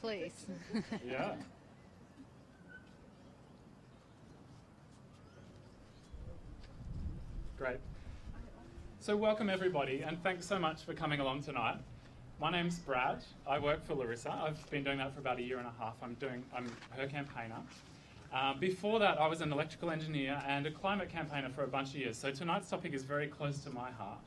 please. Yeah. Great. So welcome everybody, and thanks so much for coming along tonight. My name's Brad. I work for Larissa. I've been doing that for about a year and a half. I'm her campaigner. Before that, I was an electrical engineer and a climate campaigner for a bunch of years. So tonight's topic is very close to my heart.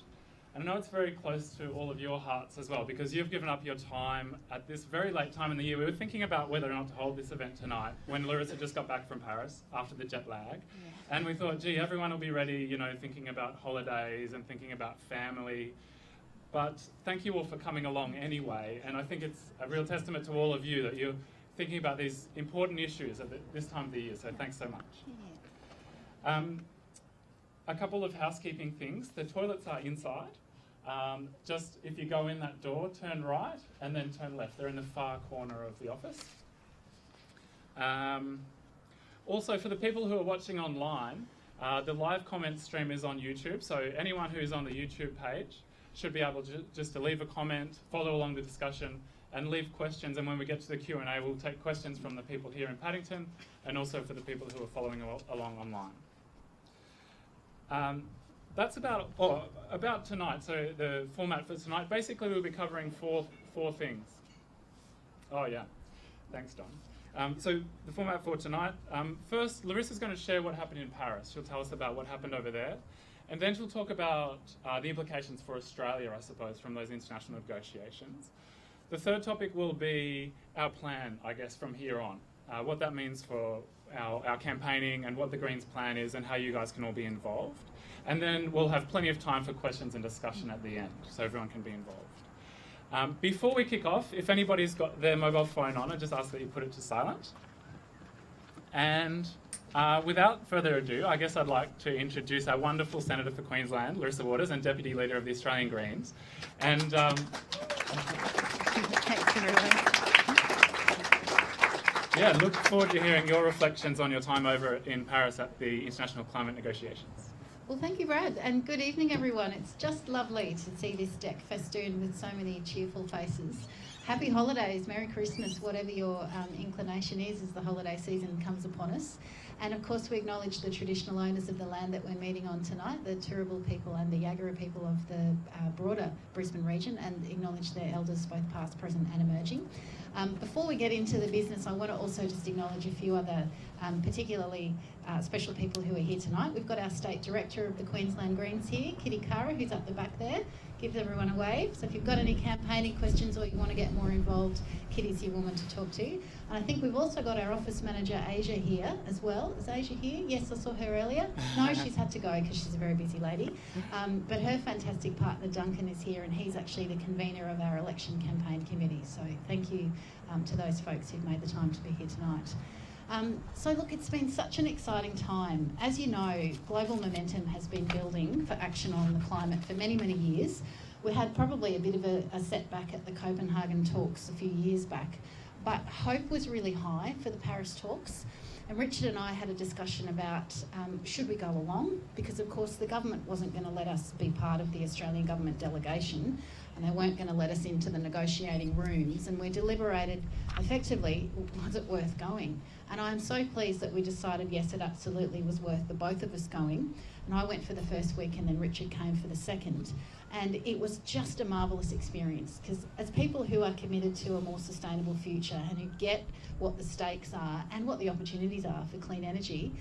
And I know it's very close to all of your hearts as well, because you've given up your time at this very late time in the year. We were thinking about whether or not to hold this event tonight when Larissa just got back from Paris after the jet lag. Yeah. And we thought, gee, everyone will be ready, you know, thinking about holidays and thinking about family. But thank you all for coming along anyway. And I think it's a real testament to all of you that you're thinking about these important issues at this time of the year. So thanks so much. Yeah. A couple of housekeeping things. The toilets are inside. Just if you go in that door, turn right and then turn left. They're in the far corner of the office. Also, for the people who are watching online, the live comment stream is on YouTube. So anyone who's on the YouTube page should be able to leave a comment, follow along the discussion, and leave questions. And when we get to the Q&A, we'll take questions from the people here in Paddington and also for the people who are following along online. That's about tonight. So the format for tonight, basically we'll be covering four things. Oh yeah, thanks Don. So the format for tonight, first Larissa's going to share what happened in Paris. She'll tell us about what happened over there. And then she'll talk about the implications for Australia, I suppose, from those international negotiations. The third topic will be our plan, I guess, from here on. What that means for our campaigning and what the Greens plan is and how you guys can all be involved. And then we'll have plenty of time for questions and discussion at the end, so everyone can be involved. Before we kick off, if anybody's got their mobile phone on, I just ask that you put it to silent. And without further ado, I guess I'd like to introduce our wonderful Senator for Queensland, Larissa Waters, and Deputy Leader of the Australian Greens. And thanks, everyone. Yeah, look forward to hearing your reflections on your time over in Paris at the international climate negotiations. Well, thank you, Brad, and good evening, everyone. It's just lovely to see this deck festooned with so many cheerful faces. Happy holidays, Merry Christmas, whatever your inclination is as the holiday season comes upon us. And of course, we acknowledge the traditional owners of the land that we're meeting on tonight, the Turrbal people and the Yagara people of the broader Brisbane region, and acknowledge their elders, both past, present and emerging. Before we get into the business, I want to also just acknowledge a few other particularly special people who are here tonight. We've got our State Director of the Queensland Greens here, Kitty Kara, who's up the back there. Gives everyone a wave. So if you've got any campaigning questions or you want to get more involved, Kitty's your woman to talk to. And I think we've also got our Office Manager, Asia, here as well. Is Asia here? Yes, I saw her earlier. No, she's had to go because she's a very busy lady. But her fantastic partner, Duncan, is here, and he's actually the convener of our election campaign committee. So thank you to those folks who've made the time to be here tonight. So look, it's been such an exciting time. As you know, global momentum has been building for action on the climate for many, many years. We had probably a bit of a setback at the Copenhagen talks a few years back, but hope was really high for the Paris talks. And Richard and I had a discussion about should we go along? Because of course the government wasn't going to let us be part of the Australian government delegation, and they weren't going to let us into the negotiating rooms, and we deliberated effectively, was it worth going? And I'm so pleased that we decided yes, it absolutely was worth the both of us going. And I went for the first week and then Richard came for the second. And it was just a marvellous experience, because as people who are committed to a more sustainable future and who get what the stakes are and what the opportunities are for clean energy,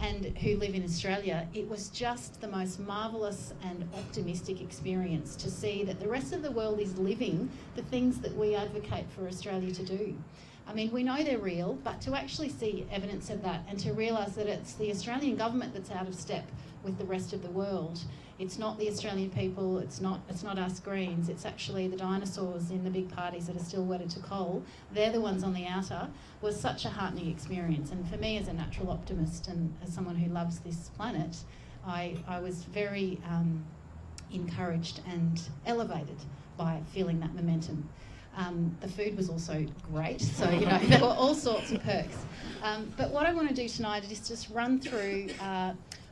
and who live in Australia, it was just the most marvellous and optimistic experience to see that the rest of the world is living the things that we advocate for Australia to do. I mean, we know they're real, but to actually see evidence of that and to realise that it's the Australian government that's out of step with the rest of the world. It's not the Australian people, it's not us Greens, it's actually the dinosaurs in the big parties that are still wedded to coal. They're the ones on the outer. Was such a heartening experience. And for me as a natural optimist and as someone who loves this planet, I was very encouraged and elevated by feeling that momentum. The food was also great, so you know there were all sorts of perks. But what I want to do tonight is just run through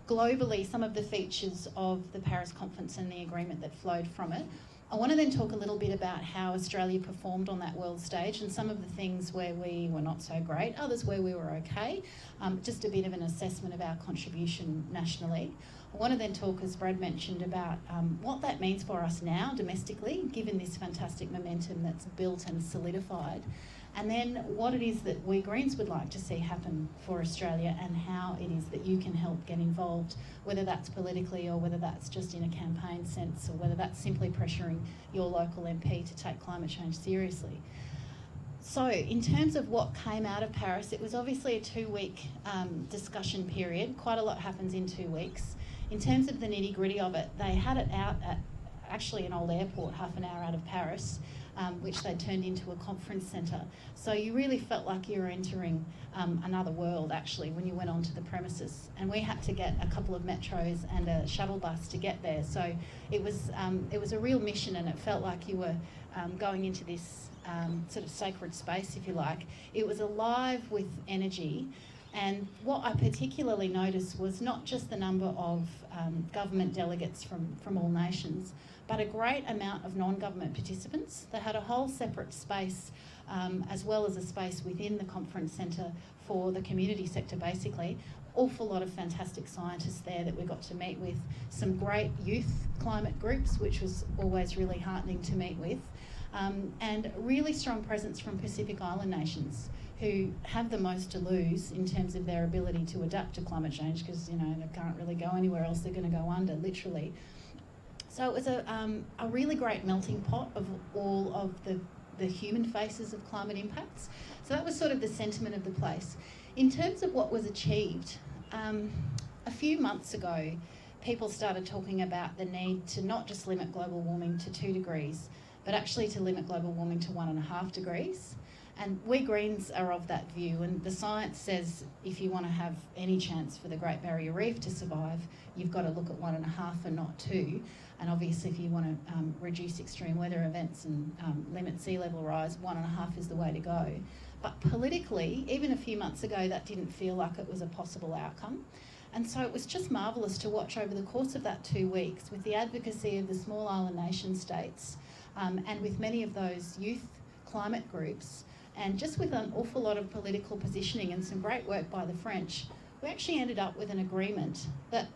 globally some of the features of the Paris conference and the agreement that flowed from it. I want to then talk a little bit about how Australia performed on that world stage and some of the things where we were not so great, others where we were okay, just a bit of an assessment of our contribution nationally. I want to then talk, as Brad mentioned, about what that means for us now domestically, given this fantastic momentum that's built and solidified, and then what it is that we Greens would like to see happen for Australia and how it is that you can help get involved, whether that's politically or whether that's just in a campaign sense or whether that's simply pressuring your local MP to take climate change seriously. So in terms of what came out of Paris, it was obviously a 2-week discussion period. Quite a lot happens in 2 weeks. In terms of the nitty-gritty of it, they had it out at actually an old airport half an hour out of Paris, which they turned into a conference centre. So you really felt like you were entering another world, actually, when you went onto the premises. And we had to get a couple of metros and a shuttle bus to get there. So it was a real mission, and it felt like you were going into this sort of sacred space, if you like. It was alive with energy. And what I particularly noticed was not just the number of government delegates from all nations, but a great amount of non-government participants. They had a whole separate space, as well as a space within the conference centre for the community sector, basically. Awful lot of fantastic scientists there that we got to meet with. Some great youth climate groups, which was always really heartening to meet with. And really strong presence from Pacific Island nations, who have the most to lose in terms of their ability to adapt to climate change, because, you know, they can't really go anywhere else, they're going to go under, literally. So it was a really great melting pot of all of the human faces of climate impacts. So that was sort of the sentiment of the place. In terms of what was achieved, a few months ago, people started talking about the need to not just limit global warming to 2 degrees, but actually to limit global warming to 1.5 degrees. And we Greens are of that view, and the science says if you want to have any chance for the Great Barrier Reef to survive, you've got to look at 1.5 and not 2. And obviously if you want to reduce extreme weather events and limit sea level rise, 1.5 is the way to go. But politically, even a few months ago, that didn't feel like it was a possible outcome. And so it was just marvellous to watch over the course of that 2 weeks, with the advocacy of the small island nation states and with many of those youth climate groups, and just with an awful lot of political positioning and some great work by the French, we actually ended up with an agreement that,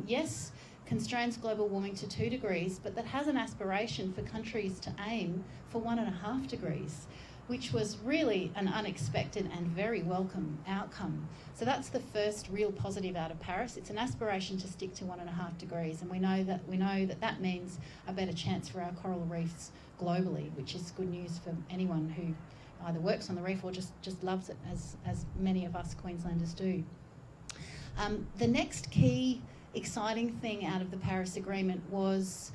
yes, constrains global warming to 2 degrees, but that has an aspiration for countries to aim for 1.5 degrees, which was really an unexpected and very welcome outcome. So that's the first real positive out of Paris. It's an aspiration to stick to 1.5 degrees, and we know that means a better chance for our coral reefs globally, which is good news for anyone who either works on the reef or just loves it, as many of us Queenslanders do. The next key exciting thing out of the Paris Agreement was,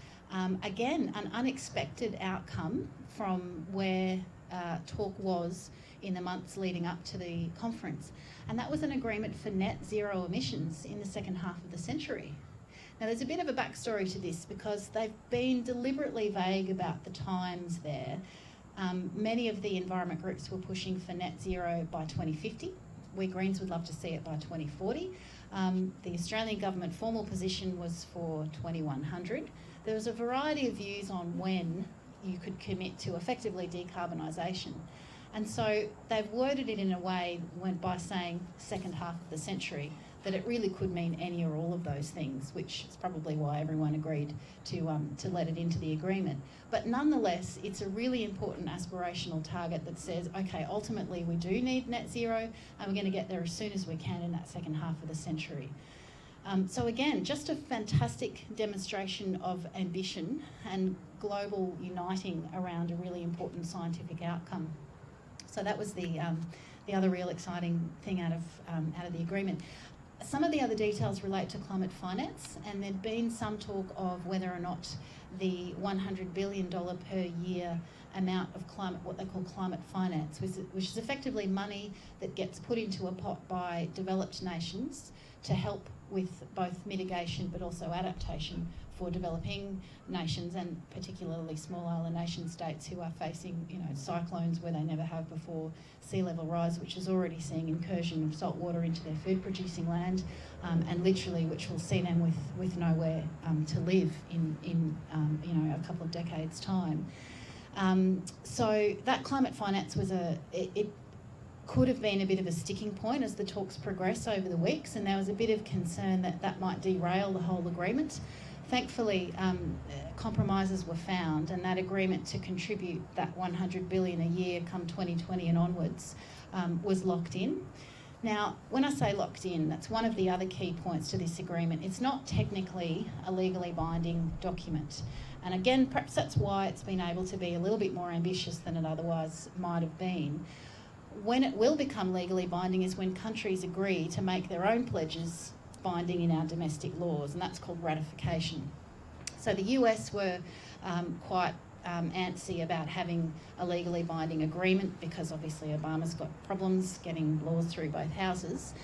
again, an unexpected outcome from where talk was in the months leading up to the conference, and that was an agreement for net zero emissions in the second half of the century. Now, there's a bit of a backstory to this, because they've been deliberately vague about the times there. Many of the environment groups were pushing for net zero by 2050. We Greens would love to see it by 2040. The Australian government formal position was for 2100. There was a variety of views on when you could commit to effectively decarbonisation. And so they've worded it in a way by saying second half of the century, that it really could mean any or all of those things, which is probably why everyone agreed to let it into the agreement. But nonetheless, it's a really important aspirational target that says, okay, ultimately we do need net zero, and we're going to get there as soon as we can in that second half of the century. So again, just a fantastic demonstration of ambition and global uniting around a really important scientific outcome. So that was the other real exciting thing out of the agreement. Some of the other details relate to climate finance, and there'd been some talk of whether or not the $100 billion per year amount of what they call climate finance, which is effectively money that gets put into a pot by developed nations to help with both mitigation but also adaptation for developing nations, and particularly small island nation states who are facing, you know, cyclones where they never have before, sea level rise, which is already seeing incursion of salt water into their food producing land, and literally which will see them with nowhere to live in you know, a couple of decades' time. So that climate finance was it could have been a bit of a sticking point as the talks progress over the weeks, and there was a bit of concern that that might derail the whole agreement. Thankfully, compromises were found, and that agreement to contribute that $100 billion a year come 2020 and onwards was locked in. Now, when I say locked in, that's one of the other key points to this agreement. It's not technically a legally binding document. And again, perhaps that's why it's been able to be a little bit more ambitious than it otherwise might have been. When it will become legally binding is when countries agree to make their own pledges binding in our domestic laws, and that's called ratification. So the US were quite antsy about having a legally binding agreement because obviously Obama's got problems getting laws through both houses.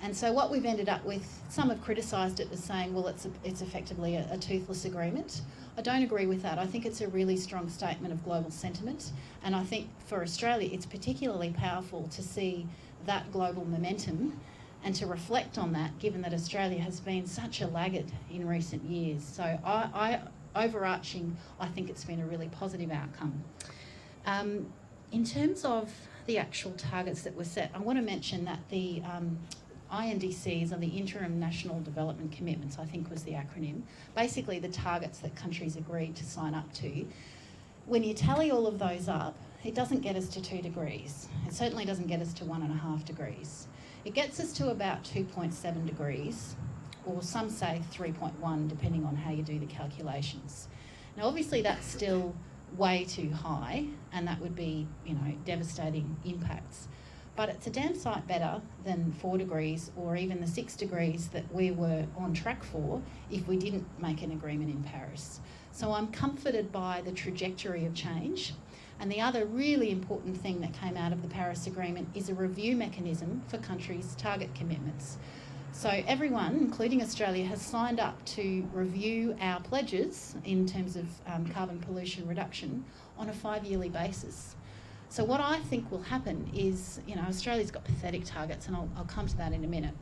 And so what we've ended up with, some have criticised it as saying, well, it's effectively a toothless agreement. I don't agree with that. I think it's a really strong statement of global sentiment, and I think for Australia it's particularly powerful to see that global momentum and to reflect on that, given that Australia has been such a laggard in recent years. So overarching, I think it's been a really positive outcome. In terms of the actual targets that were set, I want to mention that the INDCs, or the Interim National Development Commitments, I think was the acronym, basically the targets that countries agreed to sign up to. When you tally all of those up, it doesn't get us to 2 degrees. It certainly doesn't get us to 1.5 degrees. It gets us to about 2.7 degrees, or some say 3.1, depending on how you do the calculations. Now, obviously that's still way too high, and that would be, you know, devastating impacts. But it's a damn sight better than 4 degrees or even the 6 degrees that we were on track for if we didn't make an agreement in Paris. So I'm comforted by the trajectory of change. And the other really important thing that came out of the Paris Agreement is a review mechanism for countries' target commitments. So everyone, including Australia, has signed up to review our pledges in terms of carbon pollution reduction on a 5-yearly basis. So what I think will happen is, you know, Australia's got pathetic targets, and I'll come to that in a minute.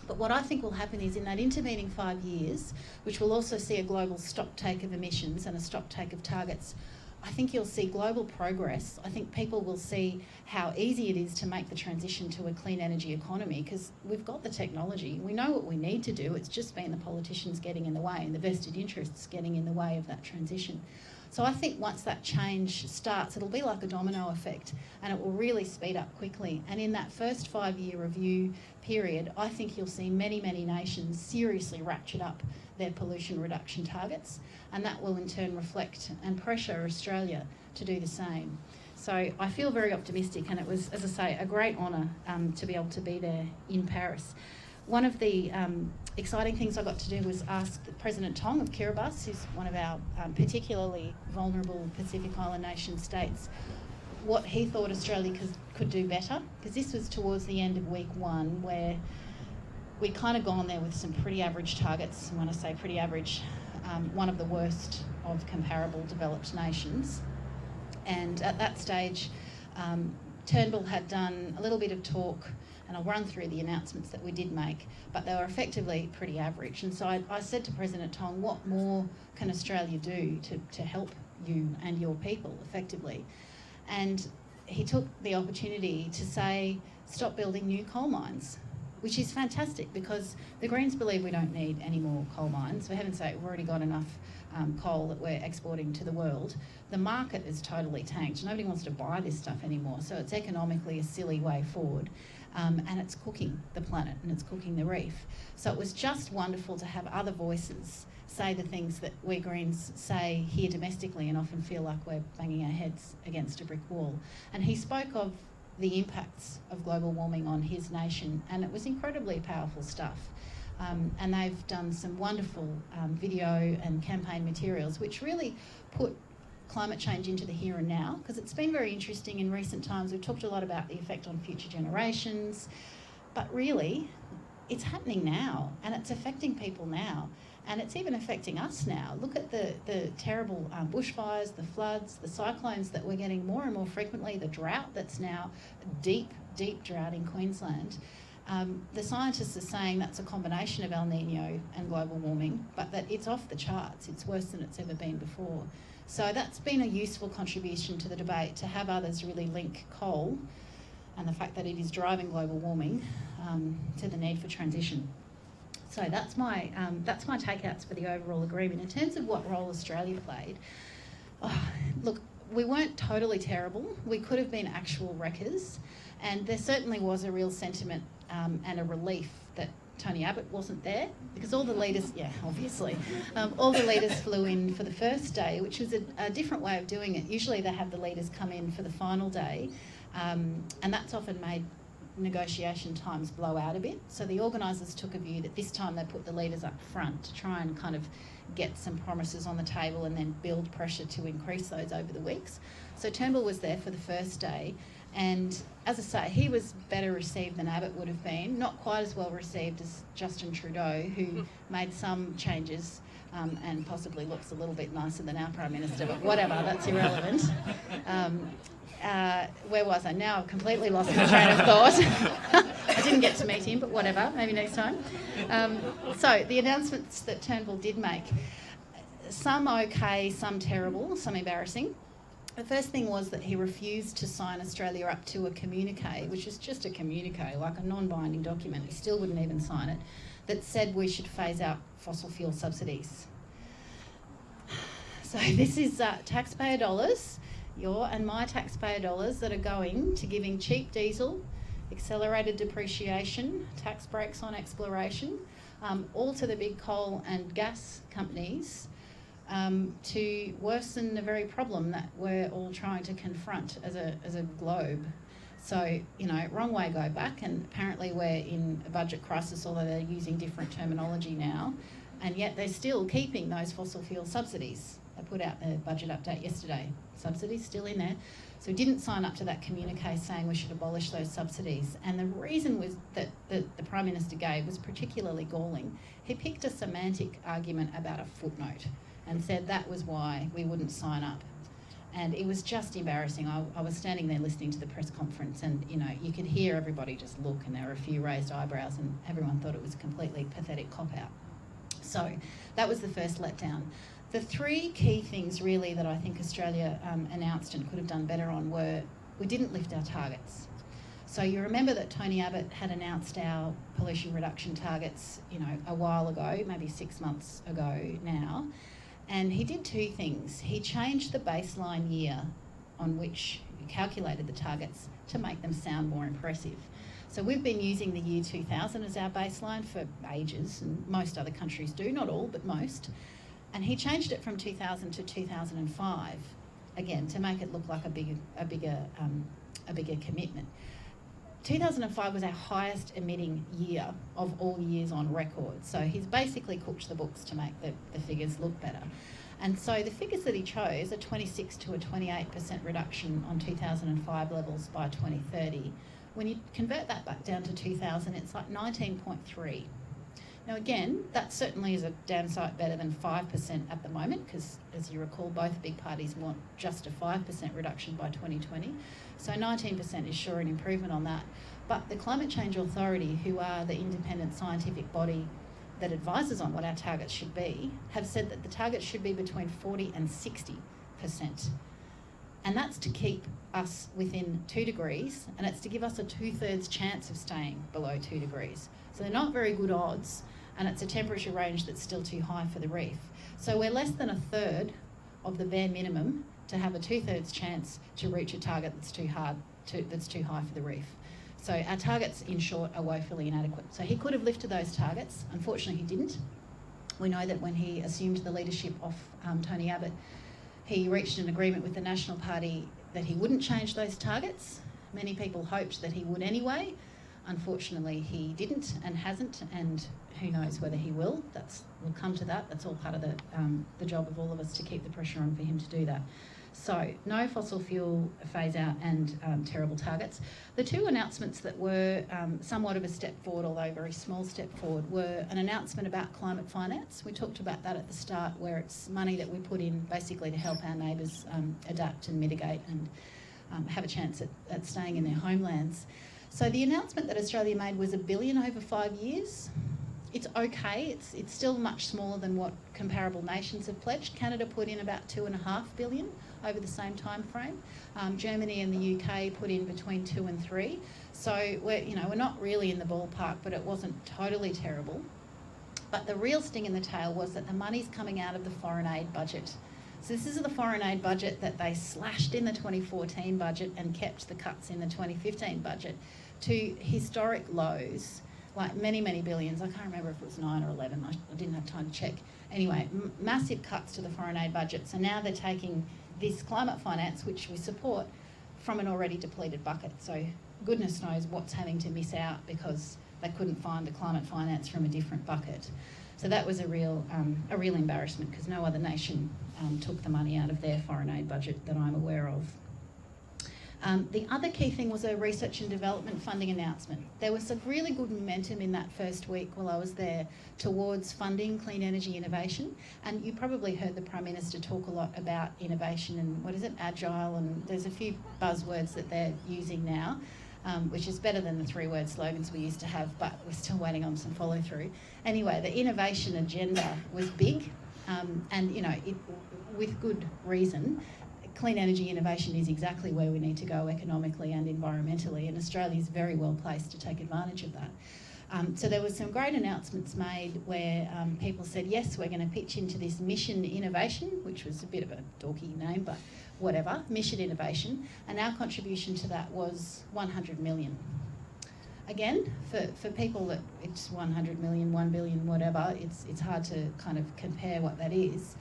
But what I think will happen is in that intervening 5 years, which will also see a global stocktake of emissions and a stocktake of targets, I think you'll see global progress. I think people will see how easy it is to make the transition to a clean energy economy, because we've got the technology. We know what we need to do. It's just been the politicians getting in the way and the vested interests getting in the way of that transition. So I think once that change starts, it'll be like a domino effect, and it will really speed up quickly. And in that first 5-year review period, I think you'll see many, many nations seriously ratchet up their pollution reduction targets, and that will in turn reflect and pressure Australia to do the same. So I feel very optimistic, and it was, as I say, a great honour to be able to be there in Paris. One of the exciting things I got to do was ask President Tong of Kiribati, who's one of our particularly vulnerable Pacific Island nation states, what he thought Australia could do better, because this was towards the end of week 1, where we'd kind of gone there with some pretty average targets. And when I say pretty average, one of the worst of comparable developed nations. And at that stage, Turnbull had done a little bit of talk, and I'll run through the announcements that we did make, but they were effectively pretty average. And so I said to President Tong, what more can Australia do to help you and your people effectively? And he took the opportunity to say, stop building new coal mines, which is fantastic, because the Greens believe we don't need any more coal mines. For heaven's sake, we've already got enough coal that we're exporting to the world. The market is totally tanked. Nobody wants to buy this stuff anymore, so it's economically a silly way forward. And it's cooking the planet, and it's cooking the reef. So it was just wonderful to have other voices say the things that we Greens say here domestically and often feel like we're banging our heads against a brick wall. And he spoke of the impacts of global warming on his nation, and it was incredibly powerful stuff. And they've done some wonderful video and campaign materials which really put climate change into the here and now, because it's been very interesting in recent times. We've talked a lot about the effect on future generations, but really it's happening now, and it's affecting people now. And it's even affecting us now. Look at the terrible bushfires, the floods, the cyclones that we're getting more and more frequently, the drought that's now deep, deep drought in Queensland. The scientists are saying that's a combination of El Nino and global warming, but that it's off the charts. It's worse than it's ever been before. So that's been a useful contribution to the debate, to have others really link coal and the fact that it is driving global warming to the need for transition. So that's my takeouts for the overall agreement. In terms of what role Australia played, look, we weren't totally terrible. We could have been actual wreckers, and there certainly was a real sentiment and a relief that Tony Abbott wasn't there, because all the leaders, obviously, all the leaders flew in for the first day, which was a different way of doing it. Usually they have the leaders come in for the final day, and that's often made negotiation times blow out a bit. So the organisers took a view that this time they put the leaders up front to try and kind of get some promises on the table and then build pressure to increase those over the weeks. So Turnbull was there for the first day, and as I say, he was better received than Abbott would have been, not quite as well received as Justin Trudeau, who made some changes and possibly looks a little bit nicer than our Prime Minister, but whatever, that's irrelevant. Where was I? Now I've completely lost my train of thought. I didn't get to meet him, but whatever, maybe next time. So the announcements that Turnbull did make, some okay, some terrible, some embarrassing. The first thing was that he refused to sign Australia up to a communique, which is just a communique, like a non-binding document. He still wouldn't even sign it, that said we should phase out fossil fuel subsidies. So this is taxpayer dollars, your and my taxpayer dollars, that are going to giving cheap diesel, accelerated depreciation, tax breaks on exploration, all to the big coal and gas companies, to worsen the very problem that we're all trying to confront as a globe. So, wrong way go back, and apparently we're in a budget crisis, although they're using different terminology now, and yet they're still keeping those fossil fuel subsidies. They put out their budget update yesterday. Subsidies still in there. So we didn't sign up to that communique saying we should abolish those subsidies. And the reason was that the Prime Minister gave was particularly galling. He picked a semantic argument about a footnote and said that was why we wouldn't sign up. And it was just embarrassing. I was standing there listening to the press conference, and you could hear everybody just look, and there were a few raised eyebrows, and everyone thought it was a completely pathetic cop-out. So that was the first letdown. The three key things really that I think Australia announced and could have done better on were, we didn't lift our targets. So you remember that Tony Abbott had announced our pollution reduction targets, a while ago, maybe 6 months ago now. And he did two things. He changed the baseline year on which he calculated the targets to make them sound more impressive. So we've been using the year 2000 as our baseline for ages, and most other countries do, not all, but most. And he changed it from 2000 to 2005, again, to make it look like a bigger commitment. 2005 was our highest emitting year of all years on record. So he's basically cooked the books to make the figures look better. And so the figures that he chose, a 26 to a 28% reduction on 2005 levels by 2030. When you convert that back down to 2000, it's like 19.3. Now again, that certainly is a damn sight better than 5% at the moment, because as you recall, both big parties want just a 5% reduction by 2020. So 19% is sure an improvement on that. But the Climate Change Authority, who are the independent scientific body that advises on what our targets should be, have said that the targets should be between 40 and 60%. And that's to keep us within 2 degrees, and it's to give us a 2/3 chance of staying below 2 degrees. So they're not very good odds, and it's a temperature range that's still too high for the reef. So we're less than a third of the bare minimum to have a 2/3 chance to reach a target that's too high for the reef. So our targets, in short, are woefully inadequate. So he could have lifted those targets. Unfortunately, he didn't. We know that when he assumed the leadership of Tony Abbott, he reached an agreement with the National Party that he wouldn't change those targets. Many people hoped that he would anyway. Unfortunately, he didn't and hasn't, and who knows whether he will. We'll come to that. That's all part of the job of all of us to keep the pressure on for him to do that. So no fossil fuel phase out and terrible targets. The two announcements that were somewhat of a step forward, although a very small step forward, were an announcement about climate finance. We talked about that at the start, where it's money that we put in basically to help our neighbours adapt and mitigate and have a chance at staying in their homelands. So the announcement that Australia made was $1 billion over 5 years. It's okay. It's still much smaller than what comparable nations have pledged. Canada put in about $2.5 billion over the same time frame. Germany and the UK put in between 2 and 3. So we're not really in the ballpark, but it wasn't totally terrible. But the real sting in the tail was that the money's coming out of the foreign aid budget. So this is the foreign aid budget that they slashed in the 2014 budget and kept the cuts in the 2015 budget to historic lows. Like many, many billions. I can't remember if it was 9 or 11. I didn't have time to check. Anyway, massive cuts to the foreign aid budget. So now they're taking this climate finance, which we support, from an already depleted bucket. So goodness knows what's having to miss out because they couldn't find the climate finance from a different bucket. So that was a real embarrassment because no other nation took the money out of their foreign aid budget that I'm aware of. The other key thing was a research and development funding announcement. There was some really good momentum in that first week while I was there towards funding clean energy innovation. And you probably heard the Prime Minister talk a lot about innovation and agile, and there's a few buzzwords that they're using now, which is better than the 3-word slogans we used to have, but we're still waiting on some follow through. Anyway, the innovation agenda was big, and with good reason. Clean energy innovation is exactly where we need to go economically and environmentally, and Australia is very well placed to take advantage of that. So there were some great announcements made where people said, yes, we're going to pitch into this mission innovation, which was a bit of a dorky name, but whatever, mission innovation, and our contribution to that was 100 million. Again, for people that it's 100 million, 1 billion, whatever, it's hard to kind of compare what that is.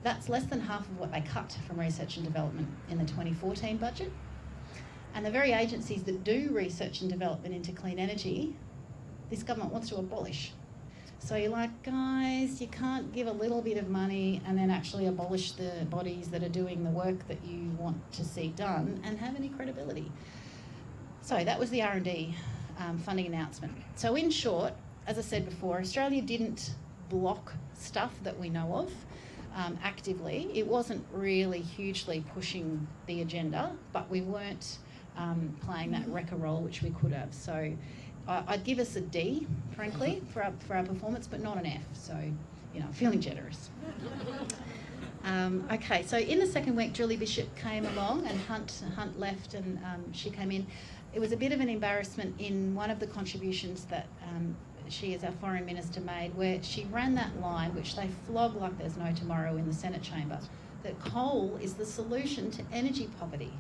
That's less than half of what they cut from research and development in the 2014 budget. And the very agencies that do research and development into clean energy, this government wants to abolish. So you're like, guys, you can't give a little bit of money and then actually abolish the bodies that are doing the work that you want to see done and have any credibility. So that was the R&D funding announcement. So in short, as I said before, Australia didn't block stuff that we know of. Actively. It wasn't really hugely pushing the agenda, but we weren't playing that wrecker role, which we could have. So I'd give us a D, frankly, for our performance, but not an F. So, I'm feeling generous. Okay, so in the second week, Julie Bishop came along and Hunt left and she came in. It was a bit of an embarrassment in one of the contributions that she, as our foreign minister, made, where she ran that line, which they flog like there's no tomorrow in the Senate chamber, that coal is the solution to energy poverty.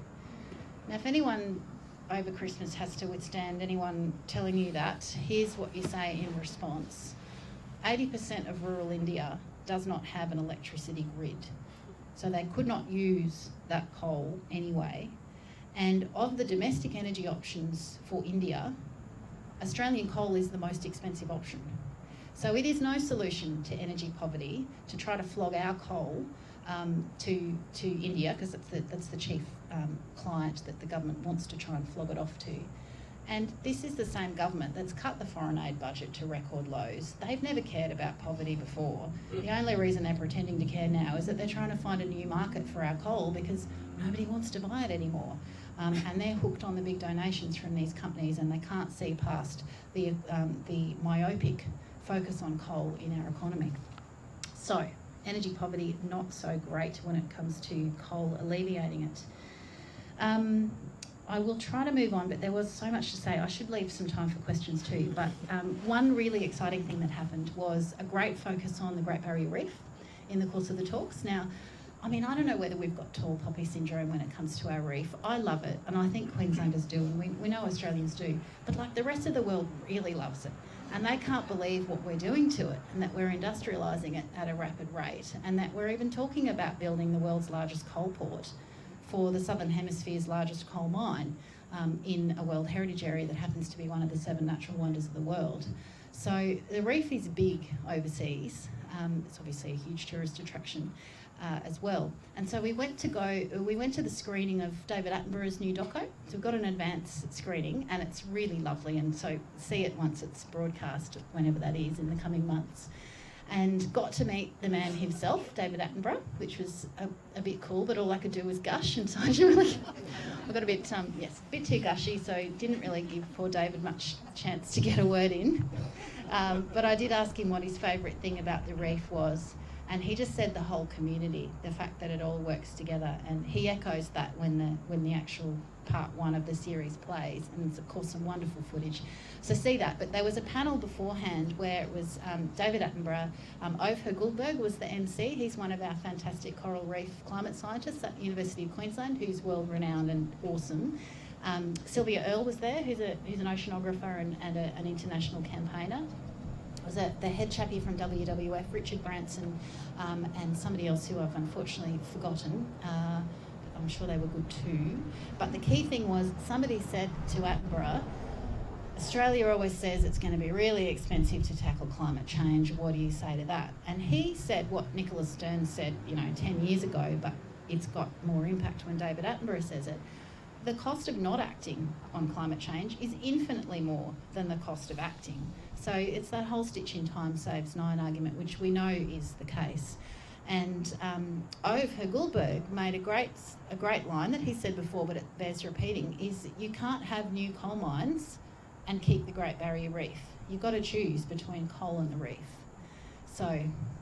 Now, if anyone over Christmas has to withstand anyone telling you that, here's what you say in response. 80% of rural India does not have an electricity grid, so they could not use that coal anyway. And of the domestic energy options for India, Australian coal is the most expensive option. So it is no solution to energy poverty to try to flog our coal to India, because that's the chief client that the government wants to try and flog it off to. And this is the same government that's cut the foreign aid budget to record lows. They've never cared about poverty before. The only reason they're pretending to care now is that they're trying to find a new market for our coal because nobody wants to buy it anymore. And they're hooked on the big donations from these companies, and they can't see past the myopic focus on coal in our economy. So, energy poverty, not so great when it comes to coal alleviating it. I will try to move on, but there was so much to say. I should leave some time for questions too. But one really exciting thing that happened was a great focus on the Great Barrier Reef in the course of the talks. Now, I mean, I don't know whether we've got tall poppy syndrome when it comes to our reef. I love it, and I think Queenslanders do, and we know Australians do. But like the rest of the world really loves it, and they can't believe what we're doing to it, and that we're industrialising it at a rapid rate, and that we're even talking about building the world's largest coal port for the Southern Hemisphere's largest coal mine in a World Heritage Area that happens to be one of the 7 natural wonders of the world. So the reef is big overseas. It's obviously a huge tourist attraction. as well. And so we went to the screening of David Attenborough's new doco. So we've got an advance screening, and it's really lovely. And so see it once it's broadcast, whenever that is, in the coming months. And got to meet the man himself, David Attenborough, which was a bit cool, but all I could do was gush, and so I got a bit too gushy, so didn't really give poor David much chance to get a word in. But I did ask him what his favourite thing about the Reef was, and he just said the whole community, the fact that it all works together, and he echoes that when the actual part 1 of the series plays, and it's of course some wonderful footage. So see that. But there was a panel beforehand where it was David Attenborough, Ove Goldberg was the MC. He's one of our fantastic coral reef climate scientists at the University of Queensland, who's world renowned and awesome. Sylvia Earle was there, who's an oceanographer and an international campaigner. Was the head chappie from WWF, Richard Branson, and somebody else who I've unfortunately forgotten. I'm sure they were good too. But the key thing was, somebody said to Attenborough, Australia always says it's going to be really expensive to tackle climate change. What do you say to that? And he said what Nicola Stern said, 10 years ago, but it's got more impact when David Attenborough says it. The cost of not acting on climate change is infinitely more than the cost of acting. So it's that whole stitch in time saves 9 argument, which we know is the case. And Ove Goldberg made a great line that he said before, but it bears repeating, is you can't have new coal mines and keep the Great Barrier Reef. You've got to choose between coal and the reef. So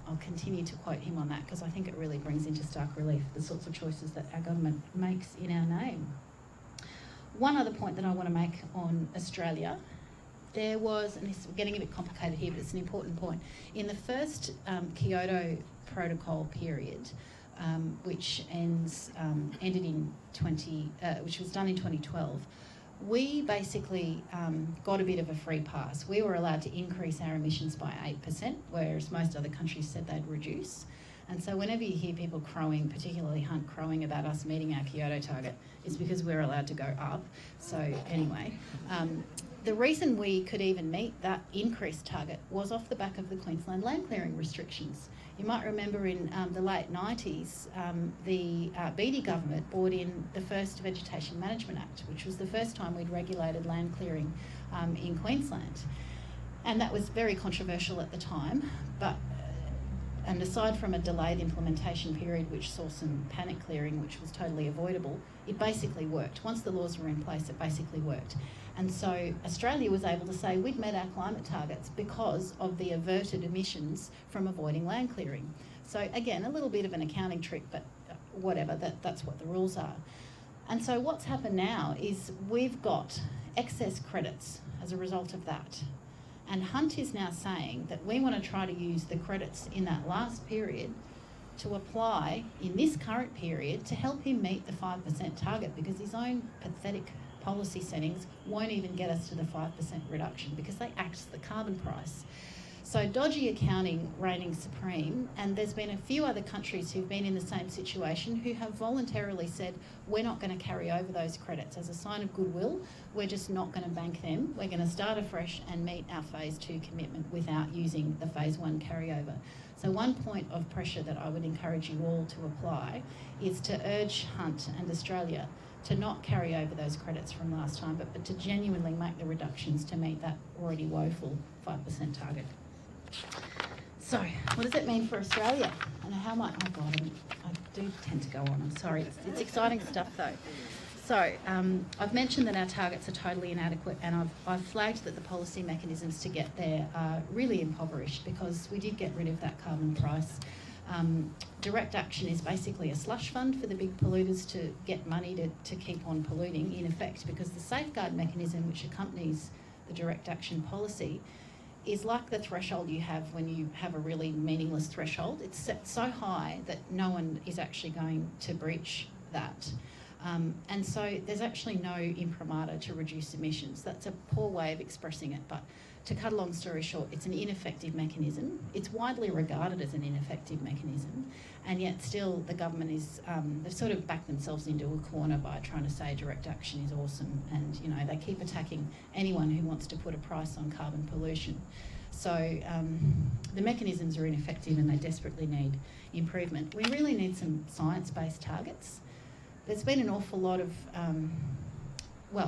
I'll continue to quote him on that, because I think it really brings into stark relief the sorts of choices that our government makes in our name. One other point that I want to make on Australia, there was, and this is getting a bit complicated here, but it's an important point. In the first Kyoto Protocol period, which ended in which was done in 2012, we basically got a bit of a free pass. We were allowed to increase our emissions by 8%, whereas most other countries said they'd reduce. And so whenever you hear people crowing, particularly Hunt crowing about us meeting our Kyoto target, it's because we're allowed to go up. So anyway, the reason we could even meet that increased target was off the back of the Queensland land clearing restrictions. You might remember in the late 90s, the Beattie government brought in the first Vegetation Management Act, which was the first time we'd regulated land clearing in Queensland. And that was very controversial at the time, and aside from a delayed implementation period which saw some panic clearing, which was totally avoidable, it basically worked. Once the laws were in place, it basically worked. And so Australia was able to say we'd met our climate targets because of the averted emissions from avoiding land clearing. So again, a little bit of an accounting trick, but whatever, that's what the rules are. And so what's happened now is we've got excess credits as a result of that. And Hunt is now saying that we want to try to use the credits in that last period to apply in this current period to help him meet the 5% target, because his own pathetic policy settings won't even get us to the 5% reduction because they axe the carbon price. So dodgy accounting reigning supreme, and there's been a few other countries who've been in the same situation who have voluntarily said we're not going to carry over those credits. As a sign of goodwill, we're just not going to bank them. We're going to start afresh and meet our phase 2 commitment without using the phase 1 carryover. So one point of pressure that I would encourage you all to apply is to urge Hunt and Australia to not carry over those credits from last time, but to genuinely make the reductions to meet that already woeful 5% target. So, what does it mean for Australia? And how much? Oh God, I do tend to go on. I'm sorry. It's exciting stuff though. So, I've mentioned that our targets are totally inadequate, and I've flagged that the policy mechanisms to get there are really impoverished because we did get rid of that carbon price. Direct action is basically a slush fund for the big polluters to get money to keep on polluting, in effect, because the safeguard mechanism which accompanies the direct action policy is like the threshold you have when you have a really meaningless threshold. It's set so high that no one is actually going to breach that. And so there's actually no imprimatur to reduce emissions. That's a poor way of expressing it, but to cut a long story short, it's an ineffective mechanism. It's widely regarded as an ineffective mechanism, and yet still the government is, they've sort of backed themselves into a corner by trying to say direct action is awesome, and they keep attacking anyone who wants to put a price on carbon pollution. So the mechanisms are ineffective and they desperately need improvement. We really need some science-based targets. There's been an awful lot of,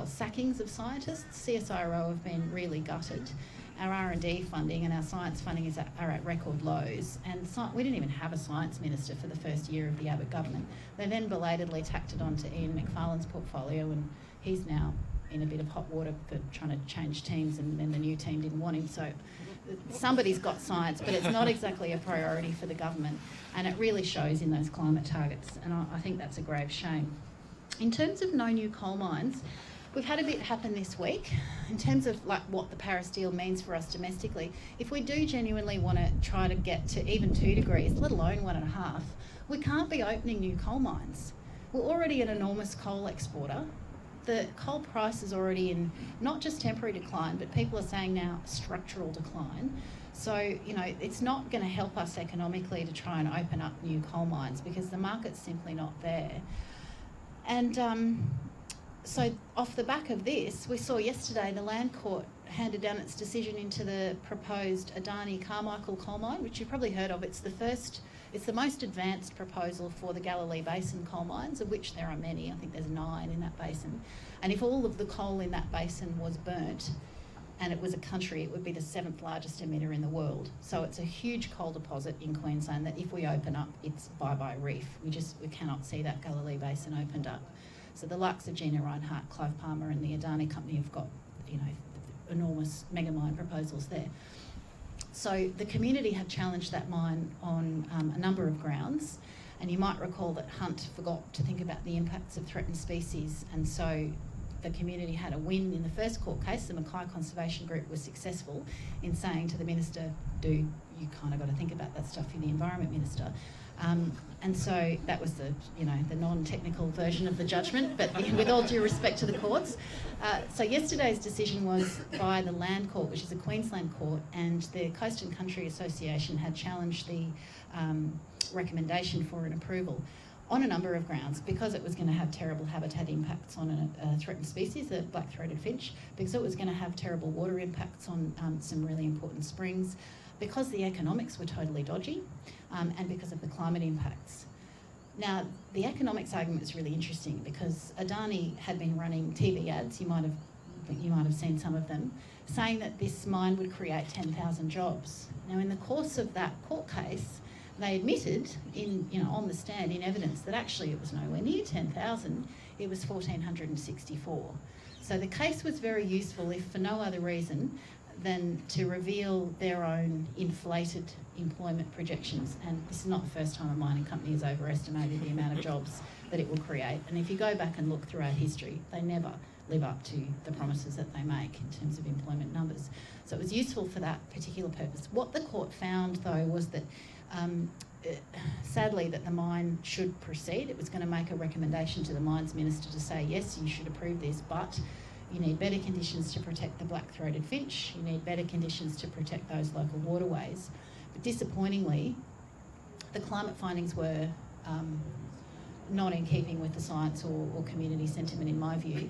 sackings of scientists. CSIRO have been really gutted. Our R&D funding and our science funding are at record lows, and we didn't even have a science minister for the first year of the Abbott government. They then belatedly tacked it onto Ian Macfarlane's portfolio, and he's now in a bit of hot water for trying to change teams, and then the new team didn't want him. So somebody's got science, but it's not exactly a priority for the government, and it really shows in those climate targets, and I think that's a grave shame. In terms of no new coal mines, we've had a bit happen this week in terms of like what the Paris deal means for us domestically. If we do genuinely want to try to get to even 2 degrees, let alone 1.5, we can't be opening new coal mines. We're already an enormous coal exporter. The coal price is already in not just temporary decline, but people are saying now structural decline. So, you know, it's not going to help us economically to try and open up new coal mines because the market's simply not there. And so off the back of this, we saw yesterday the Land Court handed down its decision into the proposed Adani Carmichael coal mine, which you've probably heard of. It's the most advanced proposal for the Galilee Basin coal mines, of which there are many. I think there's 9 in that basin. And if all of the coal in that basin was burnt and it was a country, it would be the 7th largest emitter in the world. So it's a huge coal deposit in Queensland that if we open up, it's bye-bye Reef. We cannot see that Galilee Basin opened up. So the likes of Gina Reinhart, Clive Palmer and the Adani company have got, you know, enormous mega mine proposals there. So the community have challenged that mine on a number of grounds, and you might recall that Hunt forgot to think about the impacts of threatened species, and so the community had a win in the first court case. The Mackay Conservation Group was successful in saying to the minister, you kind of got to think about that stuff, you're the Environment Minister. And so that was the non-technical version of the judgment, but with all due respect to the courts. So yesterday's decision was by the Land Court, which is a Queensland court, and the Coast and Country Association had challenged the recommendation for an approval on a number of grounds, because it was going to have terrible habitat impacts on a threatened species, the black-throated finch, because it was going to have terrible water impacts on some really important springs, because the economics were totally dodgy, and because of the climate impacts. Now, the economics argument is really interesting because Adani had been running TV ads, you might have seen some of them, saying that this mine would create 10,000 jobs. Now, in the course of that court case, they admitted on the stand in evidence that actually it was nowhere near 10,000, it was 1,464. So the case was very useful, if for no other reason than to reveal their own inflated employment projections. And this is not the first time a mining company has overestimated the amount of jobs that it will create. And if you go back and look throughout history, they never live up to the promises that they make in terms of employment numbers. So it was useful for that particular purpose. What the court found, though, was that sadly that the mine should proceed. It was going to make a recommendation to the Mines Minister to say, yes, you should approve this, but you need better conditions to protect the black-throated finch. You need better conditions to protect those local waterways. But disappointingly, the climate findings were not in keeping with the science or community sentiment, in my view.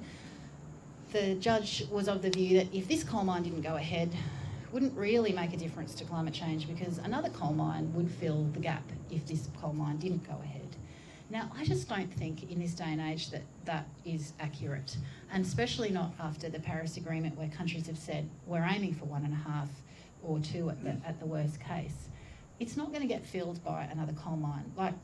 The judge was of the view that if this coal mine didn't go ahead, it wouldn't really make a difference to climate change because another coal mine would fill the gap if this coal mine didn't go ahead. Now, I just don't think in this day and age that that is accurate, and especially not after the Paris Agreement where countries have said we're aiming for 1.5 or 2 at the worst case. It's not going to get filled by another coal mine. Like,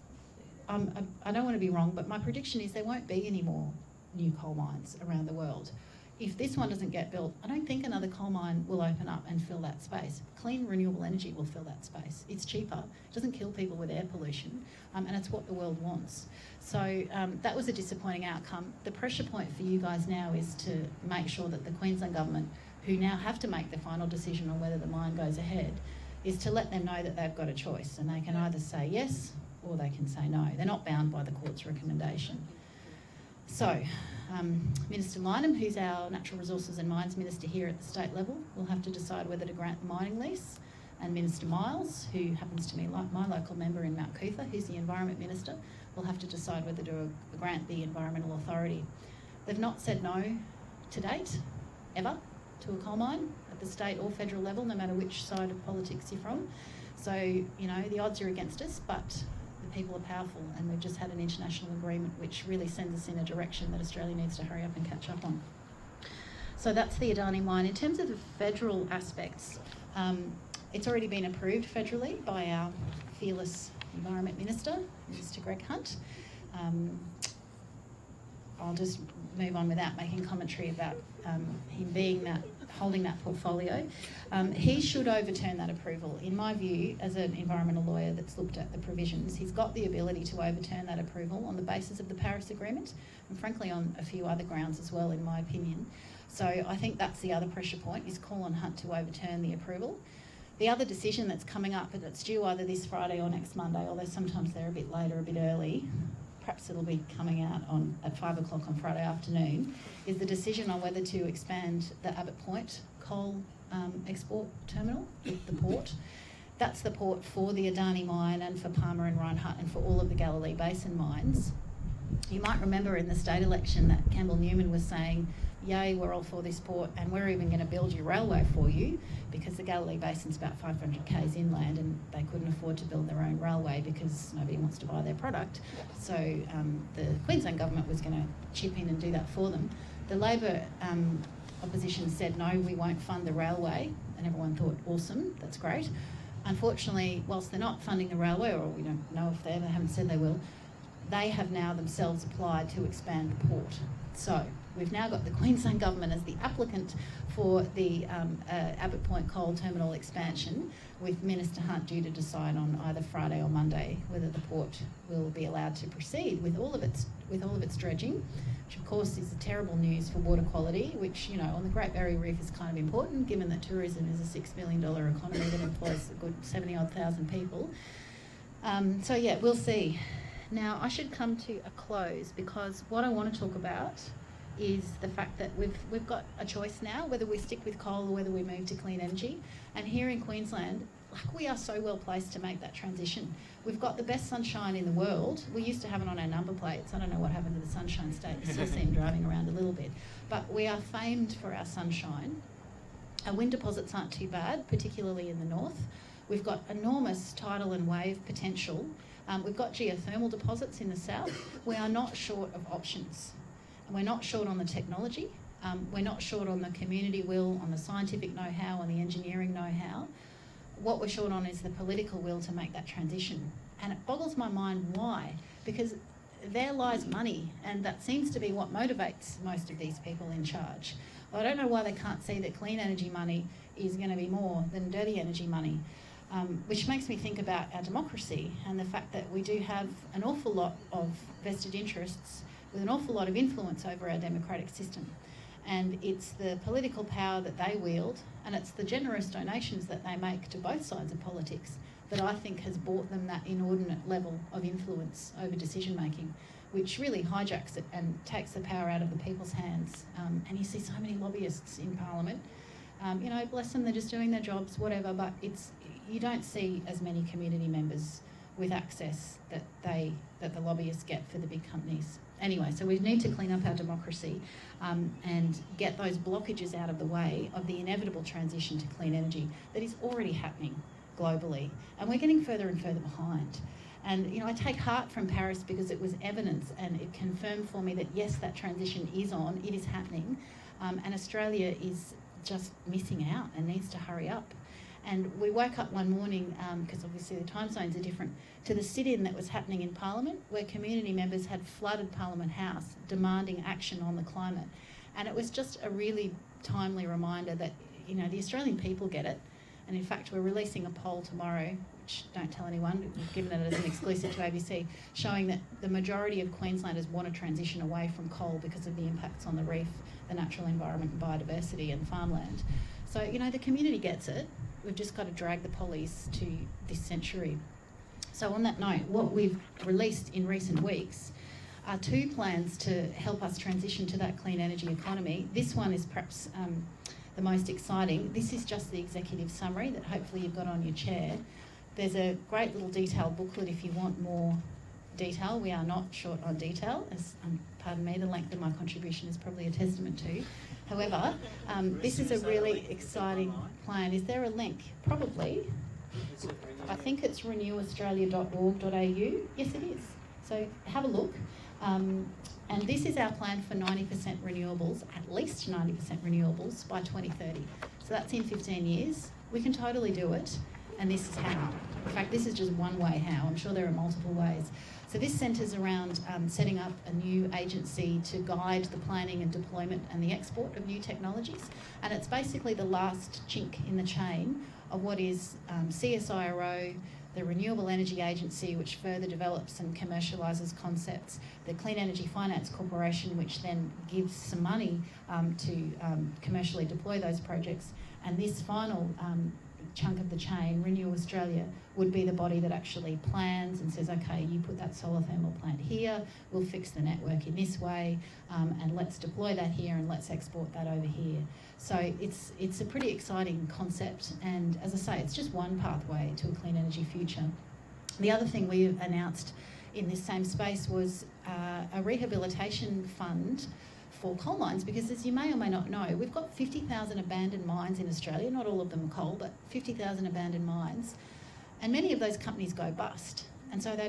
I don't want to be wrong, but my prediction is there won't be any more new coal mines around the world. If this one doesn't get built, I don't think another coal mine will open up and fill that space. Clean renewable energy will fill that space. It's cheaper, it doesn't kill people with air pollution, and it's what the world wants. So that was a disappointing outcome. The pressure point for you guys now is to make sure that the Queensland government, who now have to make the final decision on whether the mine goes ahead, is to let them know that they've got a choice and they can either say yes or they can say no. They're not bound by the court's recommendation. So, Minister Lynham, who's our Natural Resources and Mines Minister here at the state level, will have to decide whether to grant the mining lease. And Minister Miles, who happens to be my local member in Mount Cootha, who's the Environment Minister, will have to decide whether to grant the Environmental Authority. They've not said no to date, ever. to a coal mine at the state or federal level, no matter which side of politics you're from. So, you know, the odds are against us, but the people are powerful, and we've just had an international agreement which really sends us in a direction that Australia needs to hurry up and catch up on. So that's the Adani mine. In terms of the federal aspects, it's already been approved federally by our fearless Environment Minister, Mr. Greg Hunt. I'll just move on without making commentary about him holding that portfolio. He should overturn that approval. In my view, as an environmental lawyer that's looked at the provisions, he's got the ability to overturn that approval on the basis of the Paris Agreement, and frankly on a few other grounds as well, in my opinion. So I think that's the other pressure point, is call on Hunt to overturn the approval. The other decision that's coming up, and it's due either this Friday or next Monday, although sometimes they're a bit later, a bit early, perhaps it'll be coming out at 5 o'clock on Friday afternoon, is the decision on whether to expand the Abbott Point coal export terminal with the port. That's the port for the Adani mine and for Palmer and Reinhardt and for all of the Galilee Basin mines. You might remember in the state election that Campbell Newman was saying, yay, we're all for this port, and we're even going to build your railway for you, because the Galilee Basin's about 500 k's inland and they couldn't afford to build their own railway because nobody wants to buy their product. So the Queensland government was going to chip in and do that for them. The Labor opposition said, no, we won't fund the railway, and everyone thought, awesome, that's great. Unfortunately, whilst they're not funding the railway, or we don't know if they ever haven't said they will, they have now themselves applied to expand the port. So we've now got the Queensland government as the applicant for the Abbott Point coal terminal expansion, with Minister Hunt due to decide on either Friday or Monday whether the port will be allowed to proceed with all of its dredging, which of course is terrible news for water quality, which, you know, on the Great Barrier Reef is kind of important, given that tourism is a $6 billion economy that employs a good 70-odd thousand people. So yeah, we'll see. Now, I should come to a close, because what I want to talk about is the fact that we've got a choice now, whether we stick with coal or whether we move to clean energy. And here in Queensland, we are so well placed to make that transition. We've got the best sunshine in the world. We used to have it on our number plates. I don't know what happened to the Sunshine State. You still see them driving around a little bit. But we are famed for our sunshine. Our wind deposits aren't too bad, particularly in the north. We've got enormous tidal and wave potential. We've got geothermal deposits in the south. We are not short of options. We're not short on the technology. We're not short on the community will, on the scientific know-how, on the engineering know-how. What we're short on is the political will to make that transition. And it boggles my mind why. Because there lies money, and that seems to be what motivates most of these people in charge. I don't know why they can't see that clean energy money is going to be more than dirty energy money. Which makes me think about our democracy and the fact that we do have an awful lot of vested interests with an awful lot of influence over our democratic system. And it's the political power that they wield, and it's the generous donations that they make to both sides of politics that I think has bought them that inordinate level of influence over decision making, which really hijacks it and takes the power out of the people's hands. And you see so many lobbyists in Parliament. You know, bless them, they're just doing their jobs, whatever, but you don't see as many community members with access that the lobbyists get for the big companies. Anyway, so we need to clean up our democracy and get those blockages out of the way of the inevitable transition to clean energy that is already happening globally. And we're getting further and further behind. And, you know, I take heart from Paris because it was evidence and it confirmed for me that, yes, that transition is on, it is happening, and Australia is just missing out and needs to hurry up. And we woke up one morning, because obviously the time zones are different, to the sit-in that was happening in Parliament, where community members had flooded Parliament House demanding action on the climate. And it was just a really timely reminder that, you know, the Australian people get it. And in fact, we're releasing a poll tomorrow, which don't tell anyone, we've given it as an exclusive to ABC, showing that the majority of Queenslanders want to transition away from coal because of the impacts on the reef, the natural environment and biodiversity and farmland. So, you know, the community gets it. We've just got to drag the pollies to this century. So on that note, what we've released in recent weeks are two plans to help us transition to that clean energy economy. This one is perhaps the most exciting. This is just the executive summary that hopefully you've got on your chair. There's a great little detailed booklet if you want more detail. We are not short on detail, as pardon me, the length of my contribution is probably a testament to. However, this is a really exciting plan. Is there a link? Probably. I think it's renewaustralia.org.au. Yes, it is. So have a look. And this is our plan for 90% renewables, at least 90% renewables by 2030. So that's in 15 years. We can totally do it, and this is how. In fact, this is just one way how. I'm sure there are multiple ways. So this centres around setting up a new agency to guide the planning and deployment and the export of new technologies. And it's basically the last chink in the chain of what is CSIRO, the Renewable Energy Agency, which further develops and commercialises concepts, the Clean Energy Finance Corporation, which then gives some money to commercially deploy those projects, and this final chunk of the chain, Renew Australia, would be the body that actually plans and says, okay, you put that solar thermal plant here, we'll fix the network in this way, and let's deploy that here and let's export that over here. So it's a pretty exciting concept, and as I say, it's just one pathway to a clean energy future. The other thing we announced in this same space was a rehabilitation fund for coal mines, because as you may or may not know, we've got 50,000 abandoned mines in Australia, not all of them are coal, but 50,000 abandoned mines, and many of those companies go bust, and so they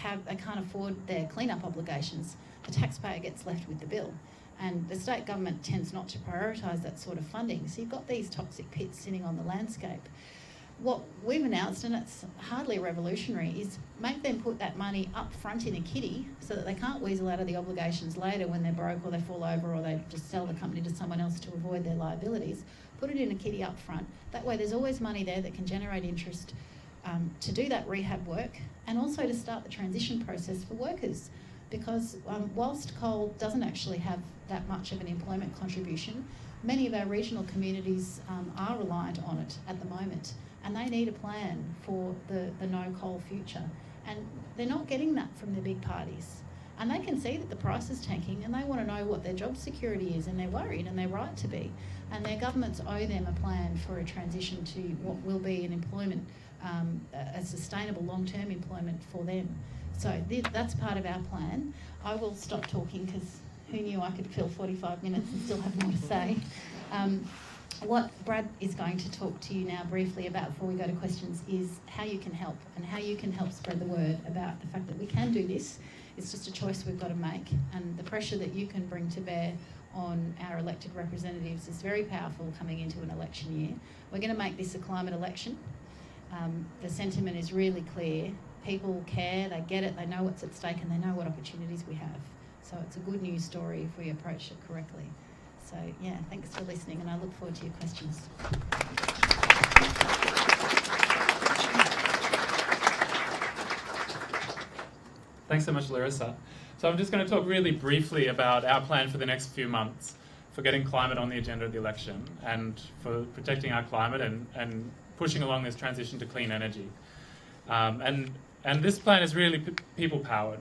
can't afford their clean-up obligations. The taxpayer gets left with the bill, and the state government tends not to prioritise that sort of funding, so you've got these toxic pits sitting on the landscape. What we've announced, and it's hardly revolutionary, is make them put that money up front in a kitty so that they can't weasel out of the obligations later when they're broke or they fall over or they just sell the company to someone else to avoid their liabilities. Put it in a kitty up front. That way there's always money there that can generate interest to do that rehab work, and also to start the transition process for workers. Because whilst coal doesn't actually have that much of an employment contribution, many of our regional communities are reliant on it at the moment, and they need a plan for the no-coal future. And they're not getting that from the big parties. And they can see that the price is tanking, and they want to know what their job security is, and they're worried, and they're right to be. And their governments owe them a plan for a transition to what will be an employment, a sustainable long-term employment for them. So that's part of our plan. I will stop talking, because who knew I could fill 45 minutes and still have more to say. What Brad is going to talk to you now briefly about before we go to questions is how you can help, and how you can help spread the word about the fact that we can do this. It's just a choice we've got to make, and the pressure that you can bring to bear on our elected representatives is very powerful coming into an election year. We're going to make this a climate election. The sentiment is really clear. People care, they get it, they know what's at stake, and they know what opportunities we have. So it's a good news story if we approach it correctly. So yeah, thanks for listening, and I look forward to your questions. Thanks so much, Larissa. So I'm just going to talk really briefly about our plan for the next few months for getting climate on the agenda of the election, and for protecting our climate and pushing along this transition to clean energy. And this plan is really people-powered.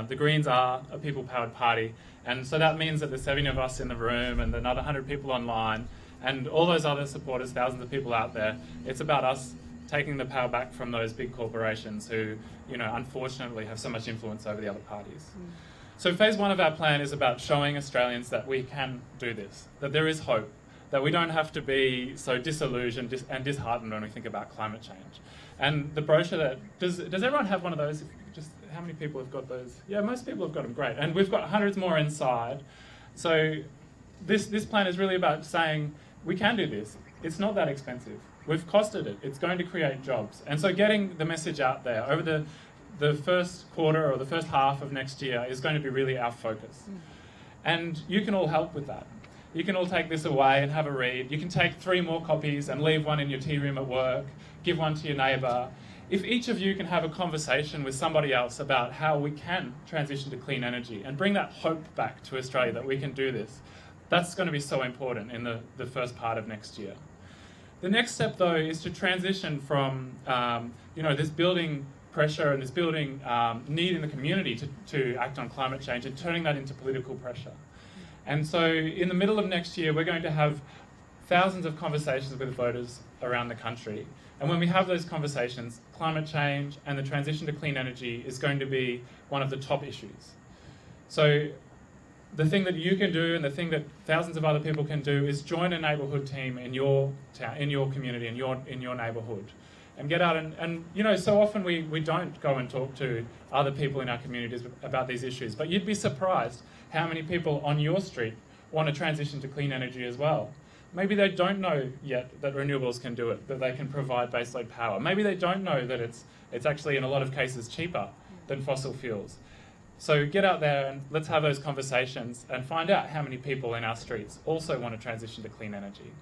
The Greens are a people-powered party, and so that means that the 70 of us in the room and another 100 people online and all those other supporters, thousands of people out there, it's about us taking the power back from those big corporations who, unfortunately have so much influence over the other parties. So phase one of our plan is about showing Australians that we can do this, that there is hope, that we don't have to be so disillusioned and disheartened when we think about climate change. And the brochure that, does everyone have one of those? Just how many people have got those? Yeah, most people have got them, great. And we've got hundreds more inside. So this plan is really about saying, we can do this. It's not that expensive. We've costed it. It's going to create jobs. And so getting the message out there over the first quarter or the first half of next year is going to be really our focus. And you can all help with that. You can all take this away and have a read. You can take 3 more copies and leave one in your tea room at work, give one to your neighbour. If each of you can have a conversation with somebody else about how we can transition to clean energy and bring that hope back to Australia that we can do this, that's going to be so important in the first part of next year. The next step, though, is to transition from this building pressure and this building need in the community to act on climate change and turning that into political pressure. And so in the middle of next year, we're going to have thousands of conversations with voters around the country. And when we have those conversations, climate change and the transition to clean energy is going to be one of the top issues. So the thing that you can do and the thing that thousands of other people can do is join a neighbourhood team in your town, in your community, in your neighbourhood. And get out and you know, so often we don't go and talk to other people in our communities about these issues, but you'd be surprised how many people on your street want to transition to clean energy as well. Maybe they don't know yet that renewables can do it, that they can provide baseload power. Maybe they don't know that it's actually in a lot of cases cheaper than fossil fuels. So get out there and let's have those conversations and find out how many people in our streets also want to transition to clean energy.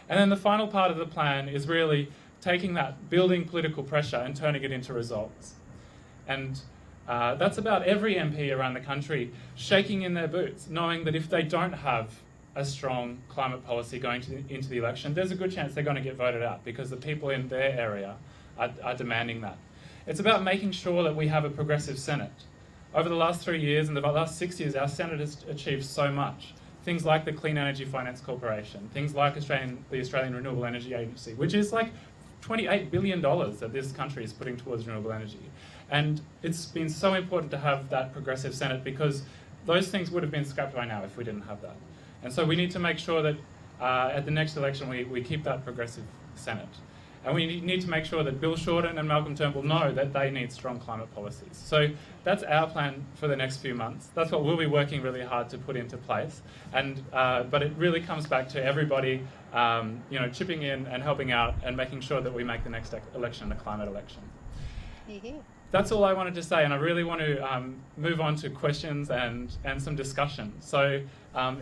And then the final part of the plan is really taking that, building political pressure and turning it into results. And that's about every MP around the country shaking in their boots, knowing that if they don't have a strong climate policy going into the election, there's a good chance they're going to get voted out because the people in their area are demanding that. It's about making sure that we have a progressive Senate. Over the last 3 years and the last 6 years, our Senate has achieved so much. Things like the Clean Energy Finance Corporation, things like the Australian Renewable Energy Agency, which is like $28 billion that this country is putting towards renewable energy. And it's been so important to have that progressive Senate because those things would have been scrapped by now if we didn't have that. And so we need to make sure that at the next election we keep that progressive Senate. And we need to make sure that Bill Shorten and Malcolm Turnbull know that they need strong climate policies. So that's our plan for the next few months. That's what we'll be working really hard to put into place. And but it really comes back to everybody, you know, chipping in and helping out and making sure that we make the next election a climate election. That's all I wanted to say, and I really want to move on to questions and some discussion. So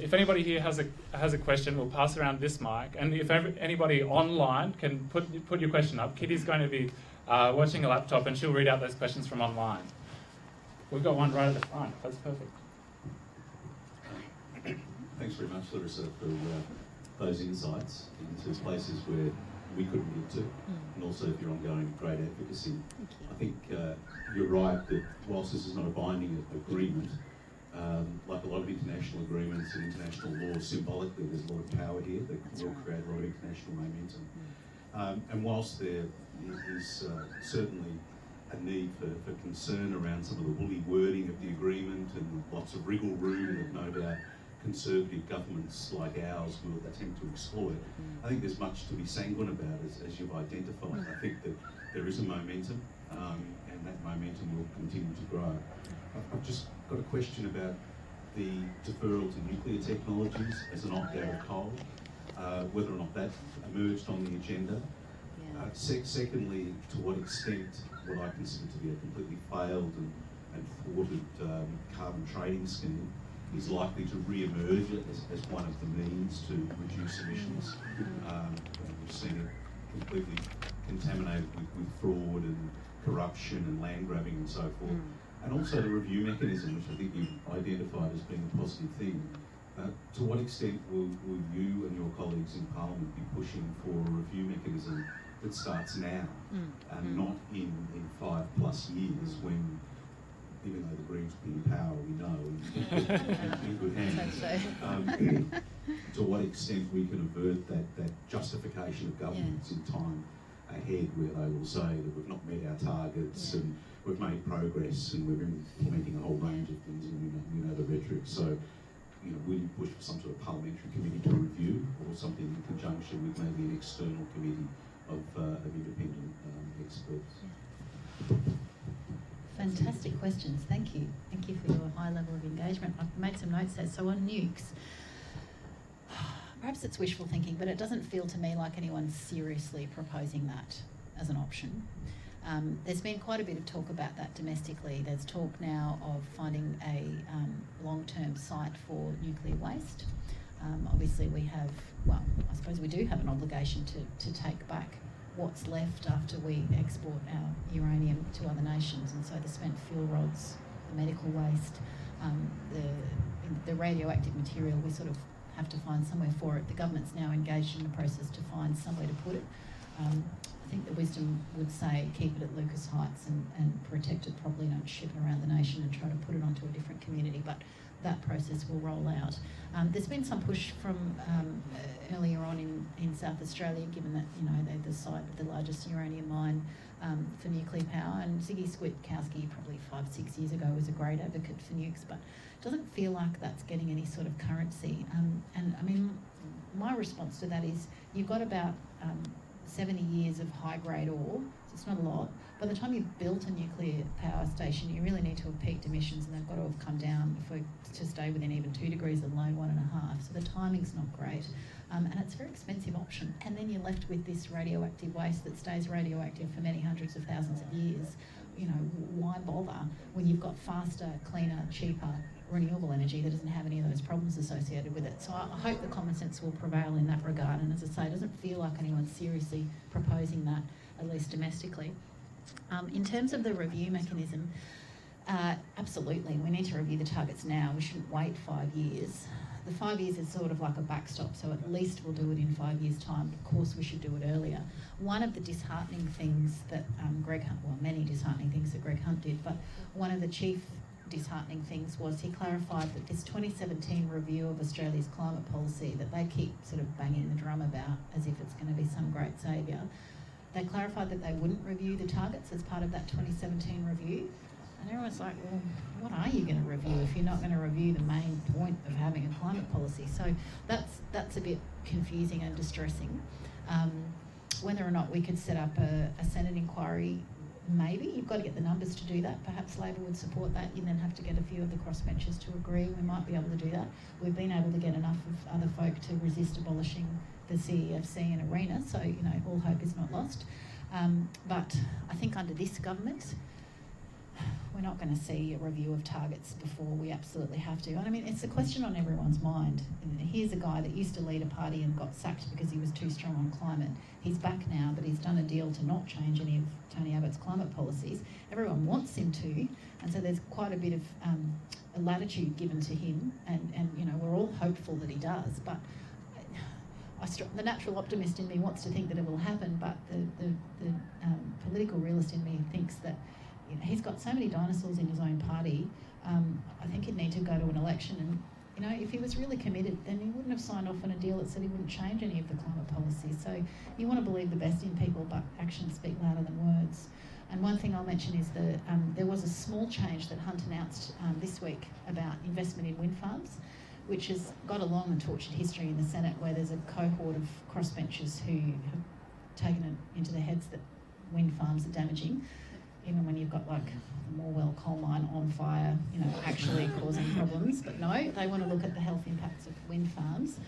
if anybody here has a question, we'll pass around this mic, and if anybody online can put your question up. Kitty's going to be watching a laptop, and she'll read out those questions from online. We've got one right at the front. That's perfect. Thanks very much, Larissa, for those insights into places where we couldn't get to, and also for your ongoing great advocacy. I think you're right that whilst this is not a binding agreement, like a lot of international agreements and international law, symbolically there's a lot of power here that will create a lot of international momentum. And whilst there is certainly a need for concern around some of the woolly wording of the agreement and lots of wriggle room that no doubt conservative governments like ours will attempt to exploit, I think there's much to be sanguine about as you've identified. I think that there is a momentum and that momentum will continue to grow. I've just got a question about the deferral to nuclear technologies as an opt-out of coal, whether or not that emerged on the agenda. Secondly, to what extent what I consider to be a completely failed and thwarted carbon trading scheme is likely to re-emerge as one of the means to reduce emissions. We've seen it completely contaminated with fraud and corruption and land grabbing and so forth. And also the review mechanism, which I think you've identified as being a positive thing. To what extent will you and your colleagues in Parliament be pushing for a review mechanism that starts now and not in 5+ years when, even though the Greens will be in power, we know, in good hands. To what extent we can avert that justification of governments in time ahead, where they will say that we've not met our targets and we've made progress and we're implementing a whole range of things, and we know the rhetoric. So, you know, will you push for some sort of parliamentary committee to review, or something in conjunction with maybe an external committee of independent experts? Fantastic questions, thank you. Thank you for your high level of engagement. I've made some notes there. So on nukes, perhaps it's wishful thinking, but it doesn't feel to me like anyone's seriously proposing that as an option. There's been quite a bit of talk about that domestically. There's talk now of finding a long-term site for nuclear waste. Obviously we have, well, I suppose we do have an obligation to take back what's left after we export our uranium to other nations, and so the spent fuel rods, the medical waste, the radioactive material, we sort of have to find somewhere for it. The government's now engaged in the process to find somewhere to put it. I think the wisdom would say keep it at Lucas Heights and protect it properly, don't ship it around the nation and try to put it onto a different community. But that process will roll out. There's been some push from earlier on in South Australia, given that they're the site of the largest uranium mine for nuclear power, and Ziggy Switkowski probably 5-6 years ago was a great advocate for nukes, but it doesn't feel like that's getting any sort of currency. And I mean, my response to that is you've got about 70 years of high-grade ore, so it's not a lot. By the time you've built a nuclear power station, you really need to have peaked emissions, and they've got to have come down if we're to stay within even 2 degrees, let alone 1.5. So the timing's not great. And it's a very expensive option. And then you're left with this radioactive waste that stays radioactive for many hundreds of thousands of years. Why bother when you've got faster, cleaner, cheaper, renewable energy that doesn't have any of those problems associated with it? So I hope the common sense will prevail in that regard. And as I say, it doesn't feel like anyone's seriously proposing that, at least domestically. In terms of the review mechanism, absolutely, we need to review the targets now. We shouldn't wait 5 years. The 5 years is sort of like a backstop, so at least we'll do it in 5 years' time. Of course, we should do it earlier. One of the disheartening things that Greg Hunt, well, many disheartening things that Greg Hunt did, but one of the chief disheartening things was he clarified that this 2017 review of Australia's climate policy that they keep sort of banging the drum about as if it's going to be some great saviour, they clarified that they wouldn't review the targets as part of that 2017 review. And everyone's like, well, what are you going to review if you're not going to review the main point of having a climate policy? So that's a bit confusing and distressing. Whether or not we could set up a Senate inquiry, maybe. You've got to get the numbers to do that. Perhaps Labor would support that. You then have to get a few of the crossbenchers to agree. We might be able to do that. We've been able to get enough of other folk to resist abolishing the CEFC and ARENA, so all hope is not lost. But I think under this government, we're not going to see a review of targets before we absolutely have to. And I mean, it's a question on everyone's mind. Here's a guy that used to lead a party and got sacked because he was too strong on climate. He's back now, but he's done a deal to not change any of Tony Abbott's climate policies. Everyone wants him to, and so there's quite a bit of a latitude given to him, and we're all hopeful that he does, but the natural optimist in me wants to think that it will happen, but the political realist in me thinks that he's got so many dinosaurs in his own party. I think he'd need to go to an election, and if he was really committed, then he wouldn't have signed off on a deal that said he wouldn't change any of the climate policies. So you want to believe the best in people, but actions speak louder than words. And one thing I'll mention is that there was a small change that Hunt announced this week about investment in wind farms, which has got a long and tortured history in the Senate, where there's a cohort of crossbenchers who have taken it into their heads that wind farms are damaging, even when you've got like the Morwell coal mine on fire, actually causing problems. But no, they want to look at the health impacts of wind farms.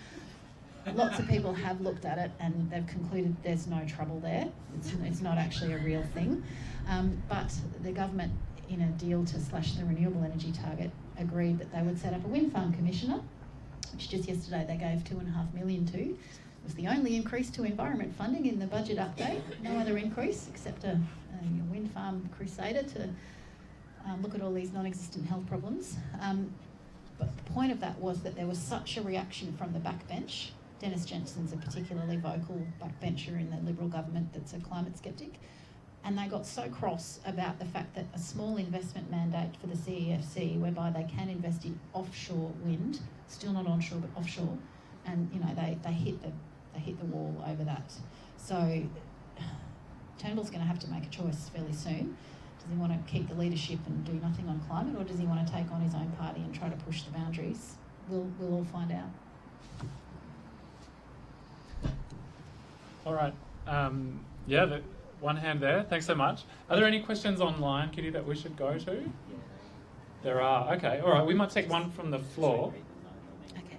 Lots of people have looked at it and they've concluded there's no trouble there. It's not actually a real thing. But the government, in a deal to slash the renewable energy target, agreed that they would set up a wind farm commissioner, which just yesterday they gave $2.5 million to. It was the only increase to environment funding in the budget update. No other increase except a wind farm crusader to look at all these non-existent health problems. But the point of that was that there was such a reaction from the backbench. Dennis Jensen's a particularly vocal backbencher in the Liberal government that's a climate skeptic. And they got so cross about the fact that a small investment mandate for the CEFC, whereby they can invest in offshore wind, still not onshore but offshore, and they hit the wall over that. So Turnbull's going to have to make a choice fairly soon. Does he want to keep the leadership and do nothing on climate, or does he want to take on his own party and try to push the boundaries? We'll all find out. All right. One hand there. Thanks so much. Are there any questions online, Kitty, that we should go to? There are. Okay. All right. We might take one from the floor. Okay.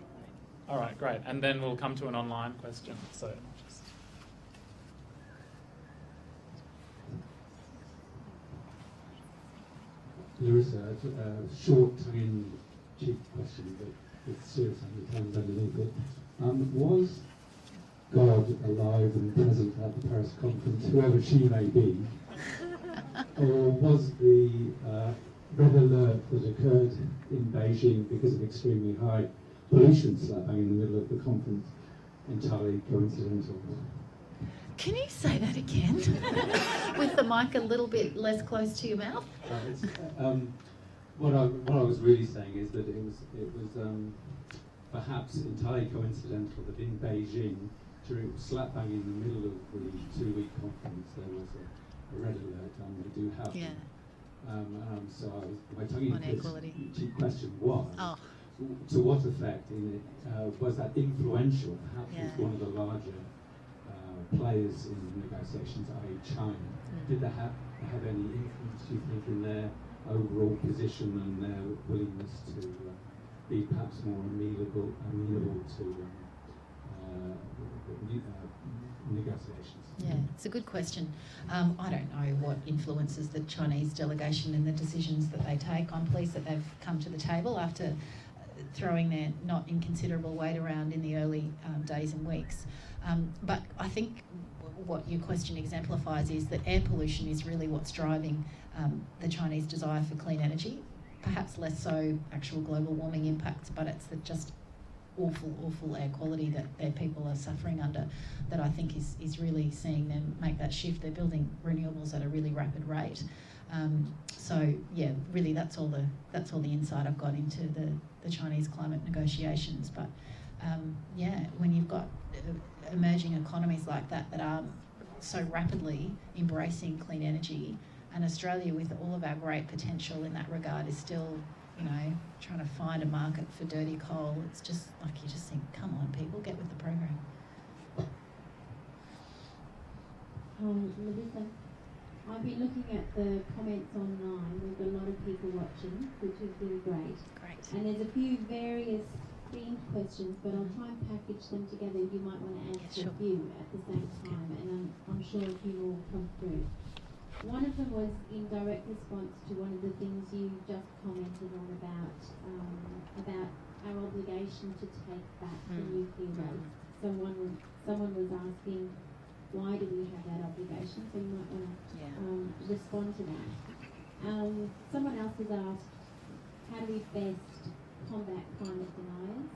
All right. Great. And then we'll come to an online question. So. Larissa, a short tongue-in-cheek question, but it's serious undertones underneath it. Was God alive and present at the Paris conference, whoever she may be, or was the red alert that occurred in Beijing because of extremely high pollution slap bang in the middle of the conference entirely coincidental? Can you say that again? With the mic a little bit less close to your mouth? what I was really saying is that it was perhaps entirely coincidental that in Beijing, during slap bang in the middle of the 2-week conference, there was a red alert on the do have. Yeah. So my tongue-in-cheek question was, to what effect was that influential? Perhaps was one of the larger players in the negotiations, i.e. China. Did that have any influence, do you think, in their overall position and their willingness to be perhaps more amenable to negotiations? Yeah, it's a good question. I don't know what influences the Chinese delegation and the decisions that they take. I'm pleased that they've come to the table after throwing their not inconsiderable weight around in the early days and weeks. But I think what your question exemplifies is that air pollution is really what's driving the Chinese desire for clean energy. Perhaps less so actual global warming impacts, but it's the just awful air quality that their people are suffering under that I think is really seeing them make that shift. They're building renewables at a really rapid rate. So yeah, really that's all the insight I've got into the Chinese climate negotiations. But yeah, when you've got emerging economies like that are so rapidly embracing clean energy, and Australia, with all of our great potential in that regard, is still, trying to find a market for dirty coal. It's just like you just think, come on, people, get with the program. Larissa, I've been looking at the comments online. There's a lot of people watching, which is really great. Great. And there's a few various themed questions, but I'll try and package them together. You might want to answer a few at the same time, and I'm sure a few will come through. One of them was in direct response to one of the things you just commented on about our obligation to take back the nuclear waste. Someone was asking, why do we have that obligation? So you might want to respond to that. Someone else has asked, how do we best combat climate deniers?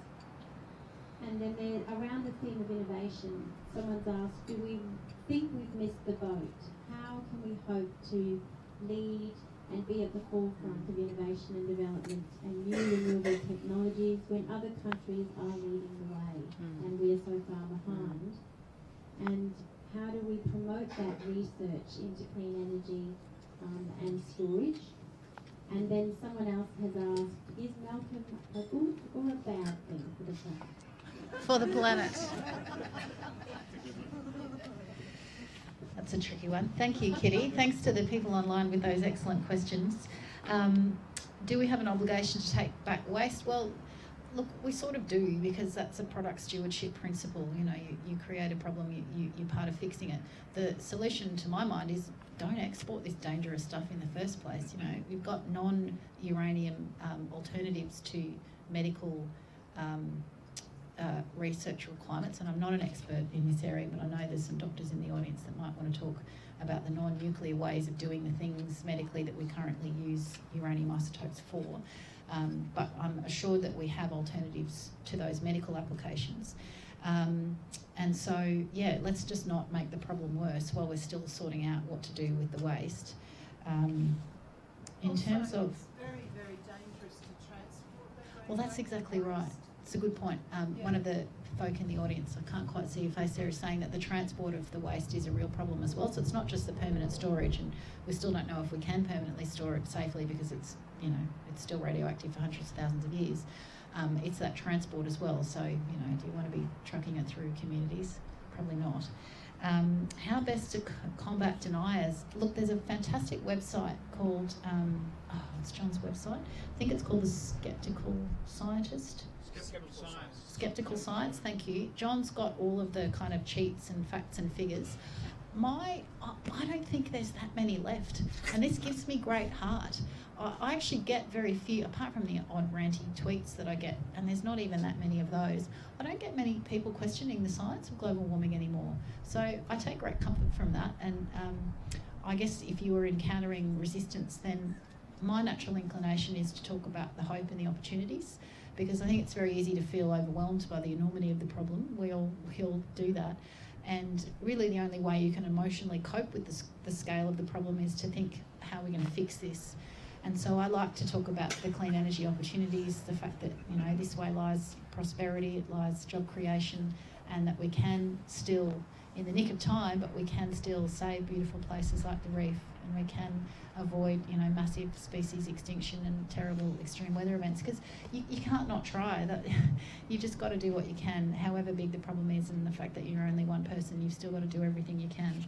And then around the theme of innovation, someone's asked, do we think we've missed the boat? How can we hope to lead and be at the forefront of innovation and development and new renewable technologies when other countries are leading the way and we are so far behind? And how do we promote that research into clean energy and storage? And then someone else has asked, is Malcolm a good or a bad thing for the planet? For the planet. That's a tricky one. Thank you, Kitty. Thanks to the people online with those excellent questions. Do we have an obligation to take back waste? Well, look, we sort of do, because that's a product stewardship principle. You create a problem, you're part of fixing it. The solution, to my mind, is don't export this dangerous stuff in the first place. We've got non-uranium alternatives to medical research requirements, and I'm not an expert in this area, but I know there's some doctors in the audience that might want to talk about the non-nuclear ways of doing the things medically that we currently use uranium isotopes for. But I'm assured that we have alternatives to those medical applications. And so, yeah, let's just not make the problem worse while we're still sorting out what to do with the waste. In terms of... It's very, very dangerous to transport that. Well, that's exactly right. It's a good point. One of the folk in the audience, I can't quite see your face there, is saying that the transport of the waste is a real problem as well. So it's not just the permanent storage, and we still don't know if we can permanently store it safely because it's, it's still radioactive for hundreds of thousands of years. It's that transport as well. So, do you want to be trucking it through communities? Probably not. How best to combat deniers? Look, there's a fantastic website called, it's John's website. I think it's called The Skeptical Scientist. Skeptical Science, thank you. John's got all of the kind of cheats and facts and figures. I don't think there's that many left, and this gives me great heart. I actually get very few, apart from the odd ranty tweets that I get, and there's not even that many of those. I don't get many people questioning the science of global warming anymore. So I take great comfort from that, and I guess if you were encountering resistance, then my natural inclination is to talk about the hope and the opportunities, because I think it's very easy to feel overwhelmed by the enormity of the problem. We'll do that. And really the only way you can emotionally cope with the scale of the problem is to think, how are we going to fix this? And so I like to talk about the clean energy opportunities, the fact that, you know, this way lies prosperity, it lies job creation, and that we can still, in the nick of time, but we can still save beautiful places like the Reef, and we can avoid, you know, massive species extinction and terrible extreme weather events, because you can't not try. That you've just got to do what you can, however big the problem is, and the fact that you're only one person, you've still got to do everything you can.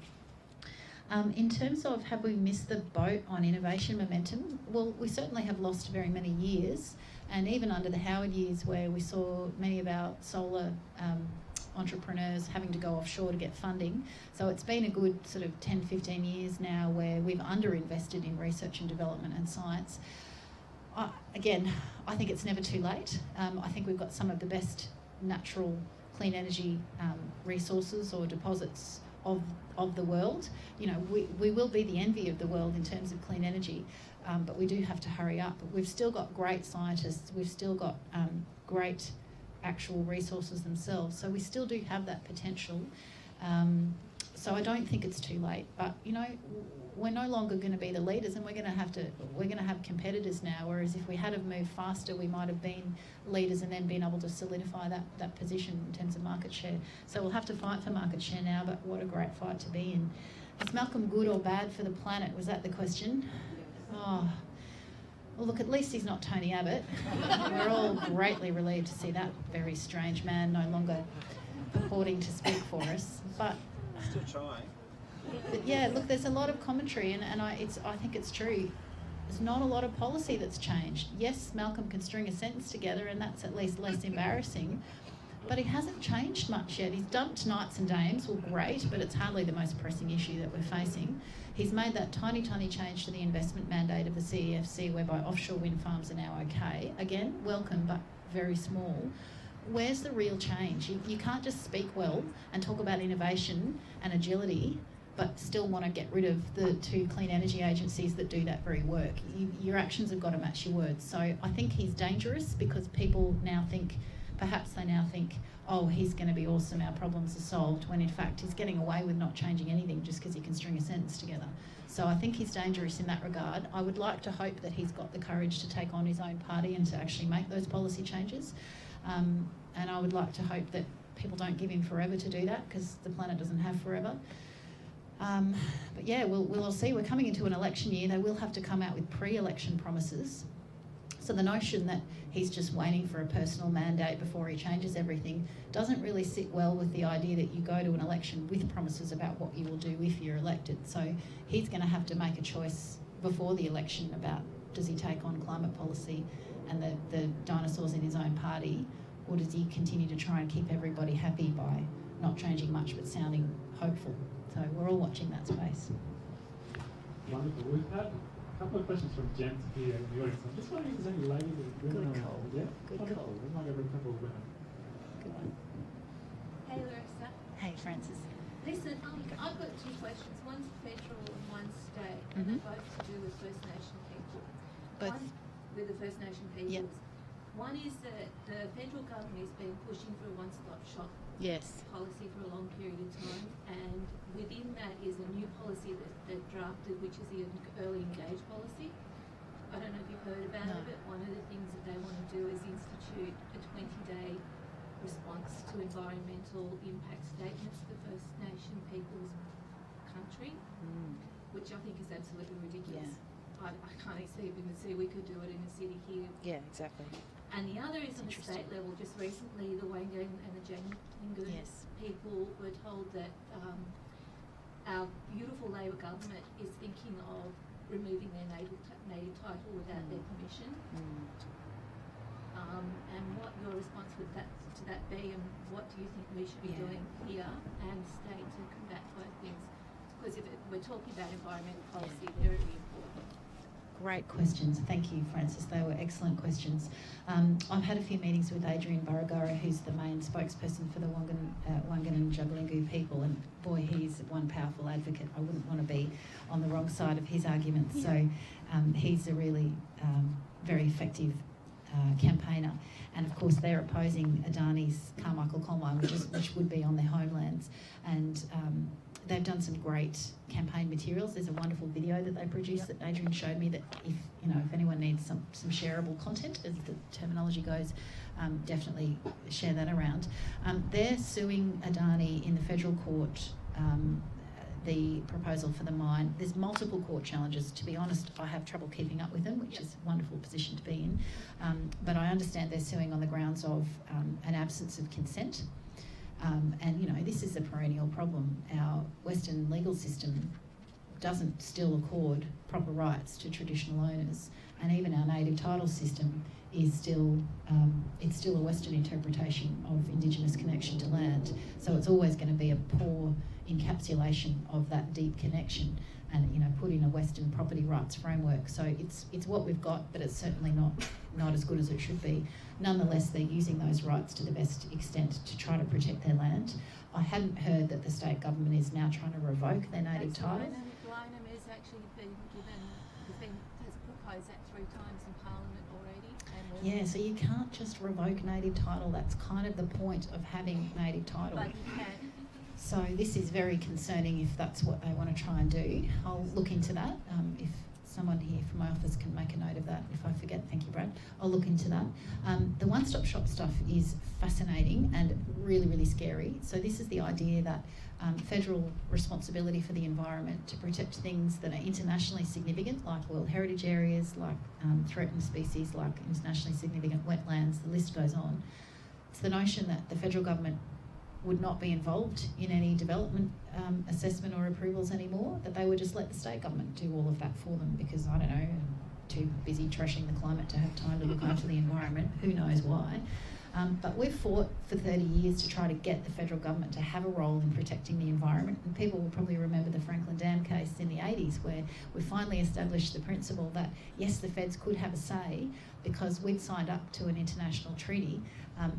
In terms of have we missed the boat on innovation momentum, well, we certainly have lost very many years, and even under the Howard years, where we saw many of our solar entrepreneurs having to go offshore to get funding. So it's been a good sort of 10, 15 years now where we've underinvested in research and development and science. Again, I think it's never too late. I think we've got some of the best natural clean energy resources or deposits of the world. You know, we will be the envy of the world in terms of clean energy, but we do have to hurry up. We've still got great scientists, we've still got great actual resources themselves, so we still do have that potential. So I don't think it's too late, but you know, we're no longer going to be the leaders, and we're going to have competitors now, whereas if we had have moved faster, we might have been leaders and then been able to solidify that position in terms of market share. So we'll have to fight for market share now, but what a great fight to be in. Is Malcolm good or bad for the planet? Was that the question? Oh, well, look, at least he's not Tony Abbott. We're all greatly relieved to see that very strange man no longer purporting to speak for us. But still trying. But yeah, look, there's a lot of commentary, and I think it's true. There's not a lot of policy that's changed. Yes, Malcolm can string a sentence together, and that's at least less embarrassing. But he hasn't changed much yet. He's dumped nights and dames, well, great, but it's hardly the most pressing issue that we're facing. He's made that tiny, tiny change to the investment mandate of the CEFC, whereby offshore wind farms are now okay. Again, welcome, but very small. Where's the real change? You can't just speak well and talk about innovation and agility, but still want to get rid of the two clean energy agencies that do that very work. Your actions have got to match your words. So I think he's dangerous because people now think, perhaps they now think, oh, he's going to be awesome, our problems are solved, when in fact he's getting away with not changing anything just because he can string a sentence together. So I think he's dangerous in that regard. I would like to hope that he's got the courage to take on his own party and to actually make those policy changes. And I would like to hope that people don't give him forever to do that, because the planet doesn't have forever. But yeah, we'll all see. We're coming into an election year. They will have to come out with pre-election promises. So the notion that he's just waiting for a personal mandate before he changes everything doesn't really sit well with the idea that you go to an election with promises about what you will do if you're elected. So he's going to have to make a choice before the election about, does he take on climate policy and the dinosaurs in his own party, or does he continue to try and keep everybody happy by not changing much but sounding hopeful? So we're all watching that space. Wonderful. We've had a couple of questions from gents here in the audience. I'm just wondering if there's any ladies or women Good on call. Yeah? Good Wonderful. call. We might have a couple of women. Good one. Hey Larissa. Hey, Francis. Listen, I've got two questions. One's federal and one's state, and they're both to do with First Nation people. Both. One with the First Nation peoples. Yep. One is that the federal government has been pushing for a one-stop shop Yes. policy for a long period of time, and within that is a new policy that they've drafted, which is the early engage policy. I don't know if you've heard about it, but one of the things that they want to do is institute a 20-day response to environmental impact statements for First Nation people's country, which I think is absolutely ridiculous. I can't even see we could do it in a city here. Yeah, exactly. And the other is on the state level. Just recently, the Wangan and the Jaingun people were told that our beautiful Labor government is thinking of removing their native title without their permission. And what your response would to that be, and what do you think we should be doing here and state to combat both things? Because if we're talking about environmental policy, they're really important. Great questions. Thank you, Francis. They were excellent questions. I've had a few meetings with Adrian Barragara, who's the main spokesperson for the Wangan and Jagalingou people, and boy, he's one powerful advocate. I wouldn't want to be on the wrong side of his arguments. So he's a really very effective campaigner. And of course, they're opposing Adani's Carmichael coal mine, which would be on their homelands. And they've done some great campaign materials. There's a wonderful video that they produced that Adrian showed me that if anyone needs some shareable content, as the terminology goes, definitely share that around. They're suing Adani in the federal court, the proposal for the mine. There's multiple court challenges. To be honest, I have trouble keeping up with them, which is a wonderful position to be in. But I understand they're suing on the grounds of an absence of consent. And this is a perennial problem. Our Western legal system doesn't still accord proper rights to traditional owners, and even our native title system is still it's still a Western interpretation of Indigenous connection to land. So it's always going to be a poor encapsulation of that deep connection, and put in a Western property rights framework. So it's what we've got, but it's certainly not as good as it should be. Nonetheless, they're using those rights to the best extent to try to protect their land. I hadn't heard that the state government is now trying to revoke their native title. Lynham has actually been has proposed that 3 times in Parliament already. Yeah, so you can't just revoke native title. That's kind of the point of having native title. But you can. So this is very concerning if that's what they want to try and do. I'll look into that. If someone here from my office can make a note of that, if I forget, thank you, Brad. I'll look into that. The one-stop shop stuff is fascinating and really, really scary. So this is the idea that federal responsibility for the environment to protect things that are internationally significant, like World Heritage Areas, like threatened species, like internationally significant wetlands, the list goes on. It's the notion that the federal government would not be involved in any development assessment or approvals anymore, that they would just let the state government do all of that for them because, I don't know, too busy trashing the climate to have time to look after the environment, who knows why. But we've fought for 30 years to try to get the federal government to have a role in protecting the environment, and people will probably remember the Franklin Dam case in the 80s where we finally established the principle that yes, the feds could have a say because we'd signed up to an international treaty,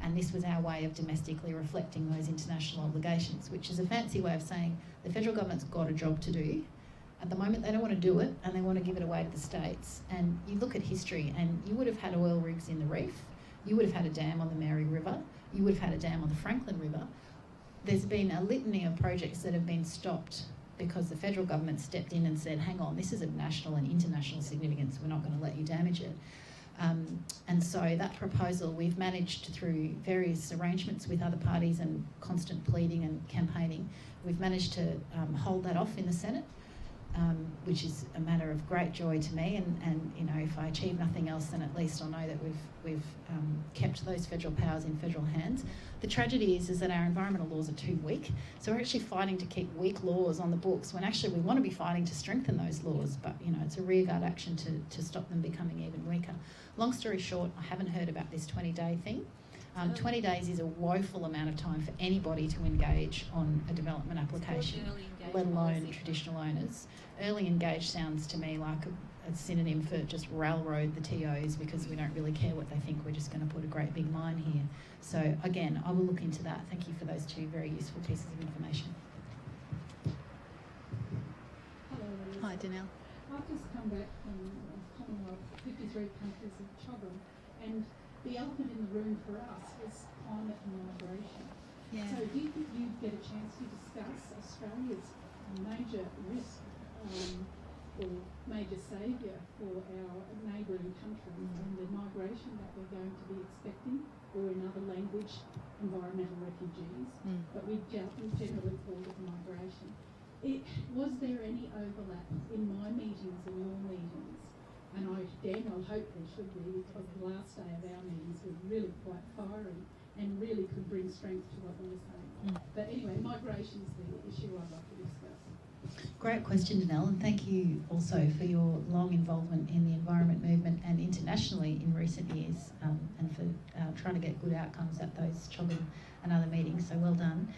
and this was our way of domestically reflecting those international obligations, which is a fancy way of saying the federal government's got a job to do. At the moment, they don't want to do it, and they want to give it away to the states. And you look at history, and you would have had oil rigs in the Reef, you would have had a dam on the Mary River, you would have had a dam on the Franklin River. There's been a litany of projects that have been stopped because the federal government stepped in and said, hang on, this is of national and international significance, we're not going to let you damage it. And so that proposal, we've managed through various arrangements with other parties and constant pleading and campaigning, we've managed to hold that off in the Senate, which is a matter of great joy to me. And if I achieve nothing else, then at least I'll know that we've kept those federal powers in federal hands. The tragedy is that our environmental laws are too weak. So we're actually fighting to keep weak laws on the books when actually we want to be fighting to strengthen those laws. But, it's a rearguard action to stop them becoming even weaker. Long story short, I haven't heard about this 20-day thing. 20 days is a woeful amount of time for anybody to engage on a development application, let alone traditional owners. Early engage sounds to me like a synonym for just railroad the TOs because we don't really care what they think, we're just going to put a great big mine here. So again, I will look into that. Thank you for those 2 very useful pieces of information. Hello, Larissa. Hi, Danelle. I've just come back from a Commonwealth, 53 countries of Chogam, and the elephant in the room for us is climate and migration. Yeah. So do you think you'd get a chance to discuss Australia's major risk or major saviour for our neighbouring countries and the migration that we're going to be expecting, or in other language, environmental refugees, but we generally call it migration. Was there any overlap in my meetings and your meetings? And I hope there should be, because the last day of our meetings was really quite fiery and really could bring strength to what we were saying. But anyway, migration is the issue I'd like to discuss. Great question, Danelle, and thank you also for your long involvement in the environment movement and internationally in recent years, and for trying to get good outcomes at those Chogam and other meetings, so well done.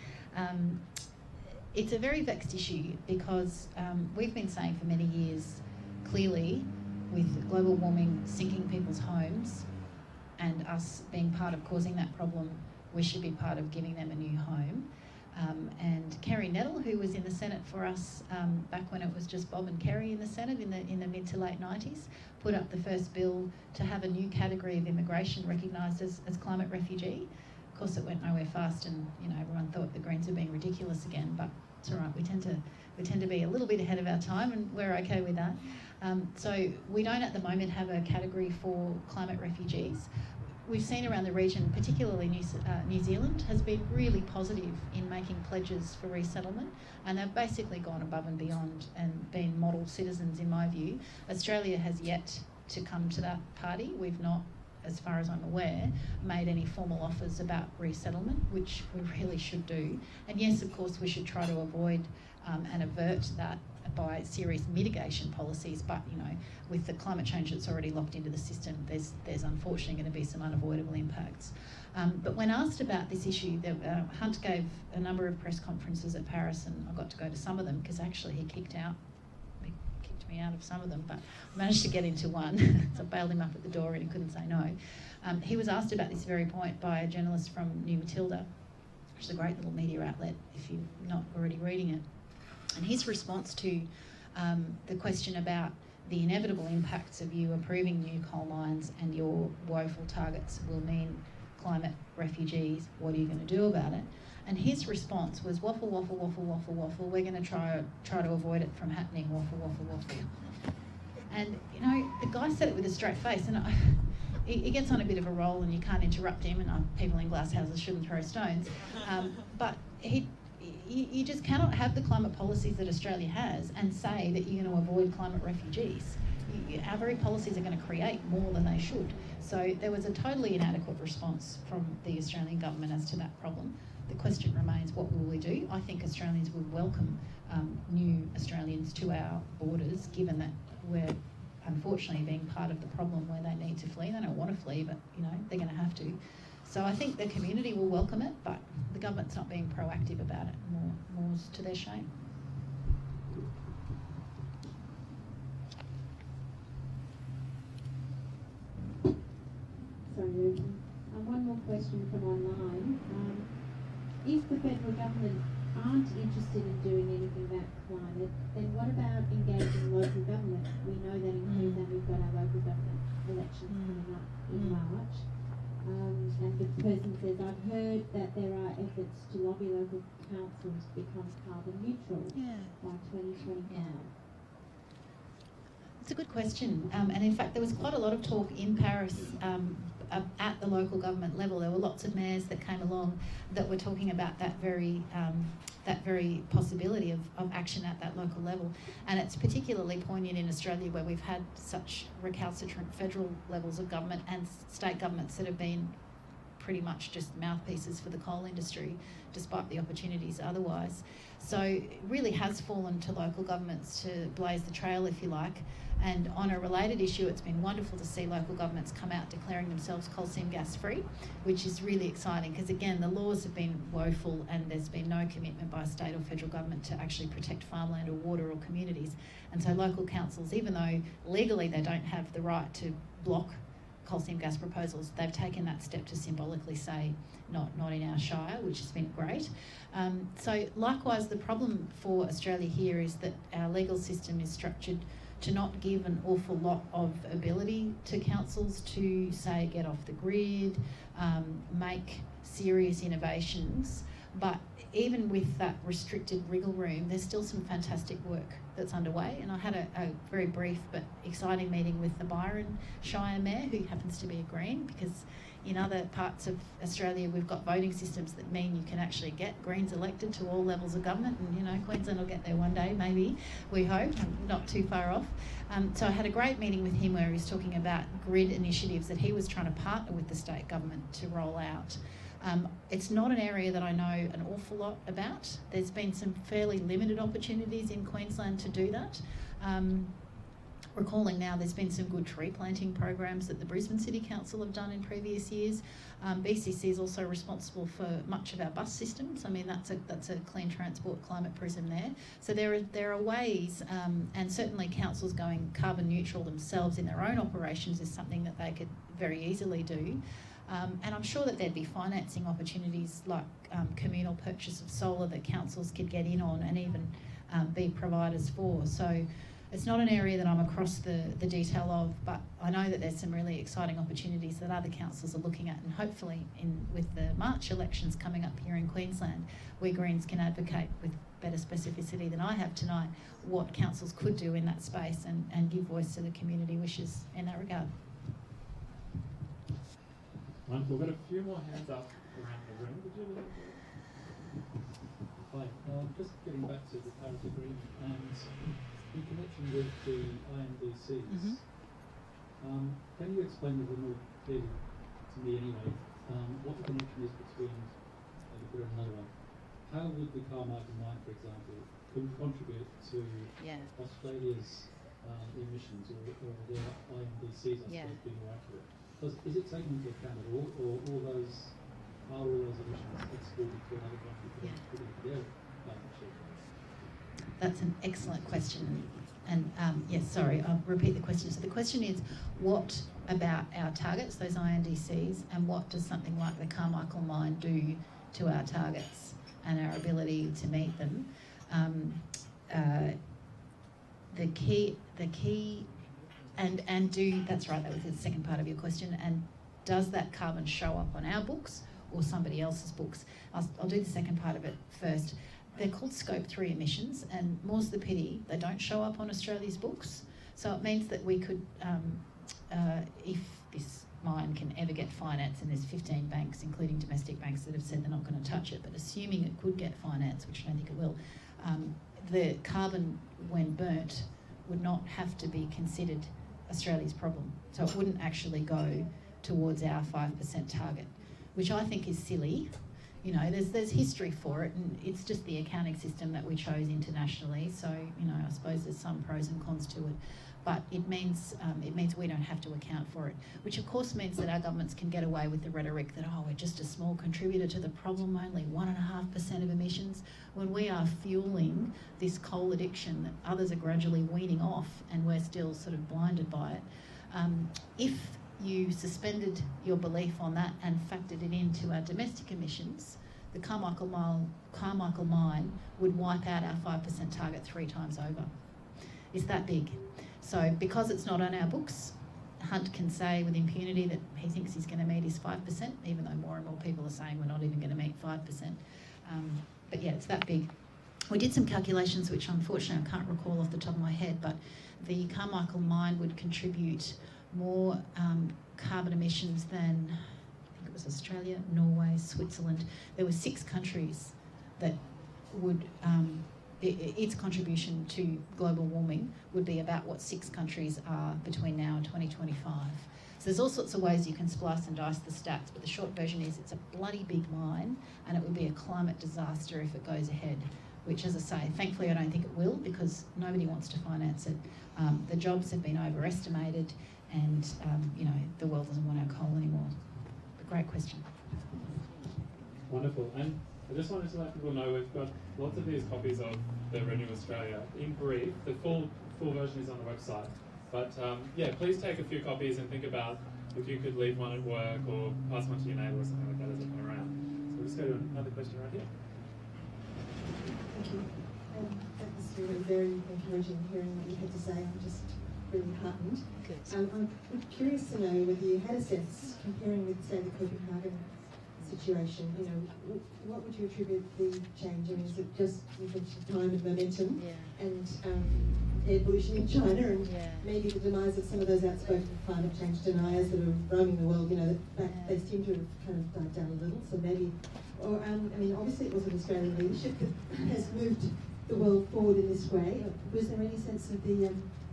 It's a very vexed issue because we've been saying for many years, clearly, with global warming sinking people's homes and us being part of causing that problem, we should be part of giving them a new home. And Kerry Nettle, who was in the Senate for us back when it was just Bob and Kerry in the Senate in the mid to late 90s, put up the first bill to have a new category of immigration recognised as climate refugee. Of course, it went nowhere fast, and everyone thought the Greens were being ridiculous again. But It's all right. We tend to be a little bit ahead of our time, and we're okay with that. So we don't at the moment have a category for climate refugees. We've seen around the region, particularly New Zealand, has been really positive in making pledges for resettlement, and they've basically gone above and beyond and been model citizens, in my view. Australia has yet to come to that party. We've not, as far as I'm aware, made any formal offers about resettlement, which we really should do. And yes, of course, we should try to avoid and avert that by serious mitigation policies, but you know, with the climate change that's already locked into the system, there's unfortunately going to be some unavoidable impacts. But when asked about this issue, Hunt gave a number of press conferences at Paris, and I got to go to some of them because actually he kicked me out of some of them, but I managed to get into one. So I bailed him up at the door and he couldn't say no. He was asked about this very point by a journalist from New Matilda, which is a great little media outlet if you're not already reading it. And his response to the question about the inevitable impacts of you approving new coal mines and your woeful targets will mean climate refugees, what are you going to do about it? And his response was waffle, waffle, waffle, waffle, waffle. We're going to try to avoid it from happening, waffle, waffle, waffle. And, you know, the guy said it with a straight face, and he gets on a bit of a roll and you can't interrupt him, and people in glass houses shouldn't throw stones. But you just cannot have the climate policies that Australia has and say that you're going to avoid climate refugees. Our very policies are going to create more than they should. So there was a totally inadequate response from the Australian government as to that problem. The question remains, what will we do? I think Australians would welcome new Australians to our borders, given that we're unfortunately being part of the problem where they need to flee. They don't want to flee, but you know, they're going to have to. So I think the community will welcome it, but the government's not being proactive about it, more's to their shame. Sorry, one more question from online. If the federal government aren't interested in doing anything about climate, then what about engaging local government? We know that in Queensland we've got our local government elections coming up in March. And the person says, I've heard that there are efforts to lobby local councils to become carbon neutral by 2025. Yeah. It's a good question. And in fact, there was quite a lot of talk in Paris at the local government level. There were lots of mayors that came along that were talking about that very possibility of action at that local level. And it's particularly poignant in Australia, where we've had such recalcitrant federal levels of government and state governments that have been pretty much just mouthpieces for the coal industry, despite the opportunities otherwise. So it really has fallen to local governments to blaze the trail, if you like. And on a related issue, it's been wonderful to see local governments come out declaring themselves coal seam gas free, which is really exciting because, again, the laws have been woeful and there's been no commitment by state or federal government to actually protect farmland or water or communities. And so local councils, even though legally they don't have the right to block coal seam gas proposals, they've taken that step to symbolically say not in our shire, which has been great. So likewise, the problem for Australia here is that our legal system is structured to not give an awful lot of ability to councils to, say, get off the grid, make serious innovations. But even with that restricted wriggle room, there's still some fantastic work that's underway. And I had a very brief but exciting meeting with the Byron Shire Mayor, who happens to be a Green, because in other parts of Australia we've got voting systems that mean you can actually get Greens elected to all levels of government, and you know, Queensland will get there one day, maybe, we hope, not too far off. So I had a great meeting with him where he was talking about grid initiatives that he was trying to partner with the state government to roll out. It's not an area that I know an awful lot about. There's been some fairly limited opportunities in Queensland to do that. Recalling now, there's been some good tree planting programs that the Brisbane City Council have done in previous years. BCC is also responsible for much of our bus systems. I mean, that's a clean transport climate prism there. So there are ways, and certainly councils going carbon neutral themselves in their own operations is something that they could very easily do. And I'm sure that there'd be financing opportunities like communal purchase of solar that councils could get in on and even be providers for. So It's not an area that I'm across the detail of, but I know that there's some really exciting opportunities that other councils are looking at, and hopefully with the March elections coming up here in Queensland, we Greens can advocate with better specificity than I have tonight what councils could do in that space and give voice to the community wishes in that regard. Wonderful. We've got a few more hands up around the room. Would you Hi. Just getting back to the Paris Agreement and in connection with the INDCs, can you explain a little more clearly to me anyway what the connection is between, maybe put it another one, how would the Carmichael mine, for example, contribute to Australia's emissions or their INDCs, I suppose, being more accurate? Because is it taken into account at all, or all those emissions exported to another country for their partnership? That's an excellent question. And yes, sorry, I'll repeat the question. So the question is, what about our targets, those INDCs, and what does something like the Carmichael mine do to our targets and our ability to meet them? The key, and do, that's right, that was the second part of your question, and does that carbon show up on our books or somebody else's books? I'll do the second part of it first. They're called Scope 3 emissions, and more's the pity, they don't show up on Australia's books. So it means that we could, if this mine can ever get finance, and there's 15 banks, including domestic banks, that have said they're not going to touch it, but assuming it could get finance, which I don't think it will, the carbon, when burnt, would not have to be considered Australia's problem. So it wouldn't actually go towards our 5% target, which I think is silly. You know, there's history for it, and it's just the accounting system that we chose internationally. So, you know, I suppose there's some pros and cons to it, but it means we don't have to account for it, which of course means that our governments can get away with the rhetoric that, oh, we're just a small contributor to the problem, only 1.5% of emissions, when we are fueling this coal addiction that others are gradually weaning off, and we're still sort of blinded by it. If you suspended your belief on that and factored it into our domestic emissions, the Carmichael mine would wipe out our 5% target 3 times over. It's that big. So because it's not on our books, Hunt can say with impunity that he thinks he's going to meet his 5%, even though more and more people are saying we're not even going to meet 5%. But yeah, it's that big. We did some calculations, which unfortunately I can't recall off the top of my head, but the Carmichael mine would contribute more carbon emissions than, I think it was Australia, Norway, Switzerland. There were 6 countries that would, its contribution to global warming would be about what 6 countries are between now and 2025. So there's all sorts of ways you can splice and dice the stats, but the short version is it's a bloody big mine, and it would be a climate disaster if it goes ahead, which, as I say, thankfully I don't think it will, because nobody wants to finance it. The jobs have been overestimated, and you know, the world doesn't want our coal anymore. But great question. Wonderful. And I just wanted to let people know we've got lots of these copies of the Renew Australia in brief. The full version is on the website. But yeah, please take a few copies and think about if you could leave one at work or pass one to your neighbour or something like that as they come around. So we'll just go to another question right here. Thank you. That was really very encouraging hearing what you had to say. I'm just really heartened. I'm curious to know whether you had a sense, comparing with, say, the Copenhagen situation, you know, what would you attribute the change? I mean, is it just time and momentum and air pollution in China and maybe the demise of some of those outspoken climate change deniers that are roaming the world, you know, they seem to have kind of died down a little, so maybe, or I mean, obviously it wasn't Australian leadership that has moved the world forward in this way. Was there any sense of the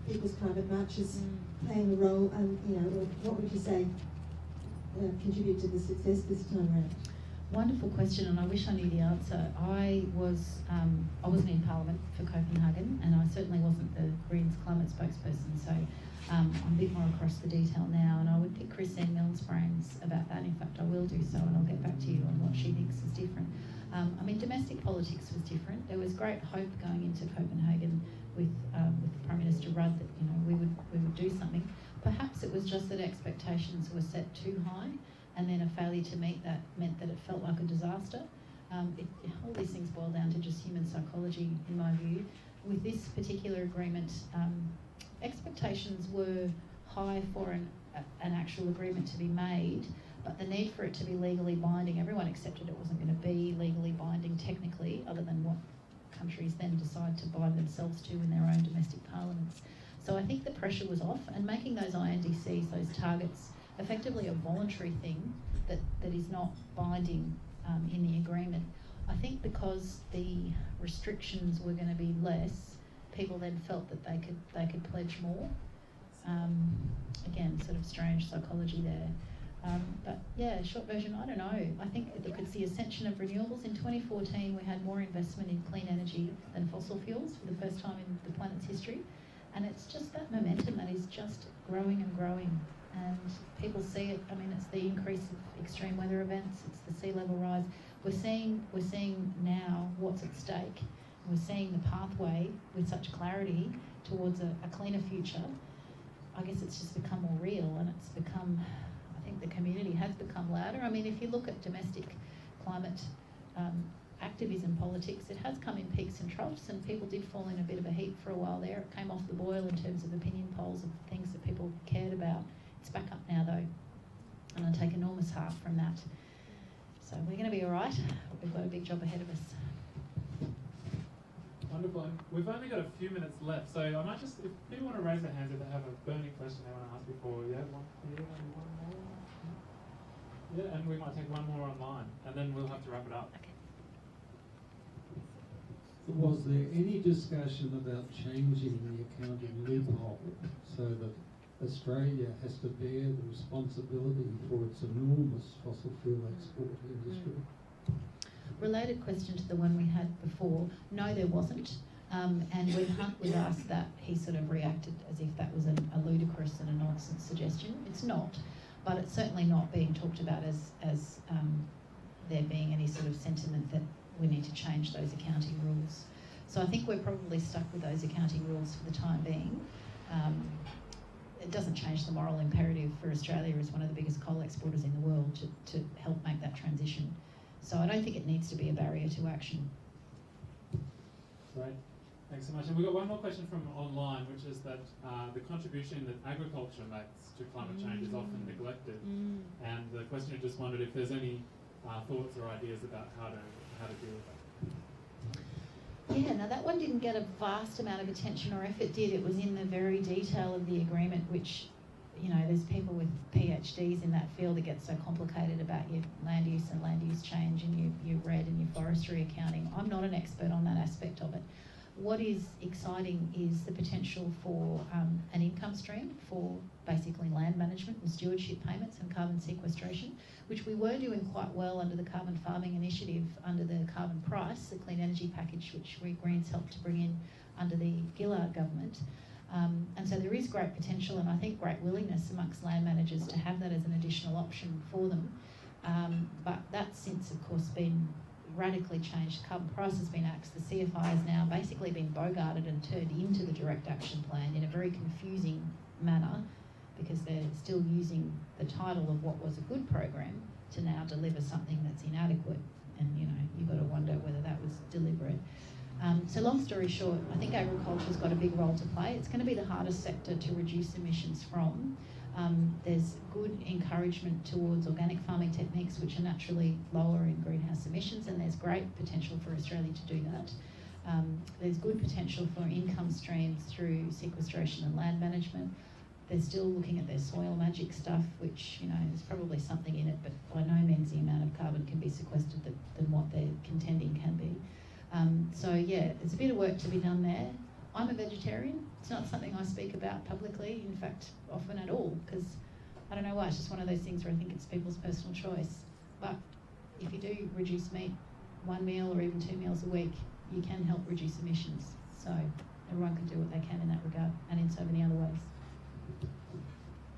People's Climate Marches playing a role, you know, or what would you say contribute to the success this time around? Wonderful question, and I wish I knew the answer. I wasn't in Parliament for Copenhagen, and I certainly wasn't the Greens climate spokesperson, so I'm a bit more across the detail now, and I would pick Christine Milne's brains about that. In fact, I will do so, and I'll get back to you on what she thinks is different. I mean, domestic politics was different. There was great hope going into Copenhagen with the Prime Minister Rudd that, you know, we would do something. Perhaps it was just that expectations were set too high, and then a failure to meet that meant that it felt like a disaster. All these things boil down to just human psychology, in my view. with this particular agreement, expectations were high for an actual agreement to be made, but the need for it to be legally binding, everyone accepted it wasn't going to be legally binding technically, other than what countries then decide to bind themselves to in their own domestic parliaments. So I think the pressure was off, and making those INDCs, those targets, effectively a voluntary thing that is not binding in the agreement. I think because the restrictions were going to be less, people then felt that they could pledge more. Again, sort of strange psychology there. But yeah, short version, I don't know. I think look, it's the ascension of renewables. In 2014, we had more investment in clean energy than fossil fuels for the first time in the planet's history. And it's just that momentum that is just growing and growing. And people see it. I mean, it's the increase of extreme weather events. It's the sea level rise. We're seeing now what's at stake. We're seeing the pathway with such clarity towards a cleaner future. I guess it's just become more real, and it's become, I think the community has become louder. I mean, if you look at domestic climate activism politics, it has come in peaks and troughs, and people did fall in a bit of a heap for a while there. It came off the boil in terms of opinion polls of things that people cared about. It's back up now though, and I take enormous heart from that. So we're going to be all right, but we've got a big job ahead of us. Wonderful. We've only got a few minutes left, so I might just, if people want to raise their hands if they have a burning question they want to ask before, maybe one more. Yeah, and we might take one more online, and then we'll have to wrap it up. Okay. Was there any discussion about changing the accounting loophole so that Australia has to bear the responsibility for its enormous fossil fuel export industry? Related question to the one we had before, no there wasn't, and when Hunt was asked that, he sort of reacted as if that was a ludicrous and a nonsense suggestion. It's not, but it's certainly not being talked about as there being any sort of sentiment that we need to change those accounting rules. So I think we're probably stuck with those accounting rules for the time being. It doesn't change the moral imperative for Australia as one of the biggest coal exporters in the world to help make that transition. So I don't think it needs to be a barrier to action. Great, thanks so much. And we've got one more question from online, which is that the contribution that agriculture makes to climate change is often neglected. And the questioner just wondered if there's any thoughts or ideas about how to deal with that. Yeah, now that one didn't get a vast amount of attention, or if it did, it was in the very detail of the agreement, which, you know, there's people with PhDs in that field that get so complicated about your land use and land use change and your RED and your forestry accounting. I'm not an expert on that aspect of it. What is exciting is the potential for an income stream for basically land management and stewardship payments and carbon sequestration, which we were doing quite well under the Carbon Farming Initiative, under the carbon price, the clean energy package, which we Greens helped to bring in under the Gillard government. And so there is great potential, and I think great willingness amongst land managers to have that as an additional option for them. But that's since, of course, been radically changed. The carbon price has been axed. The CFI has now basically been bogarted and turned into the direct action plan in a very confusing manner, because they're still using the title of what was a good program to now deliver something that's inadequate. And, you know, you've got to wonder whether that was deliberate. So long story short, I think agriculture's got a big role to play. It's going to be the hardest sector to reduce emissions from. There's good encouragement towards organic farming techniques, which are naturally lower in greenhouse emissions, and there's great potential for Australia to do that. There's good potential for income streams through sequestration and land management. They're still looking at their soil magic stuff, which, you know, there's probably something in it, but by no means the amount of carbon can be sequestered than what they're contending can be. So yeah, there's a bit of work to be done there. I'm a vegetarian. It's not something I speak about publicly, in fact, often at all, because I don't know why, it's just one of those things where I think it's people's personal choice. But if you do reduce meat 1 meal or even 2 meals a week, you can help reduce emissions. So everyone can do what they can in that regard, and in so many other ways.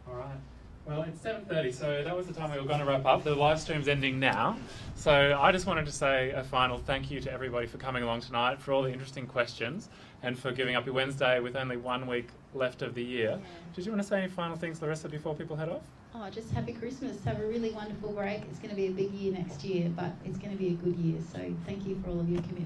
All right. Well, it's 7:30, so that was the time we were going to wrap up. The live stream's ending now. So I just wanted to say a final thank you to everybody for coming along tonight, for all the interesting questions, and for giving up your Wednesday with only 1 week left of the year. Yeah. Did you want to say any final things, Larissa, before people head off? Oh, just happy Christmas. Have a really wonderful break. It's going to be a big year next year, but it's going to be a good year. So thank you for all of your commitment.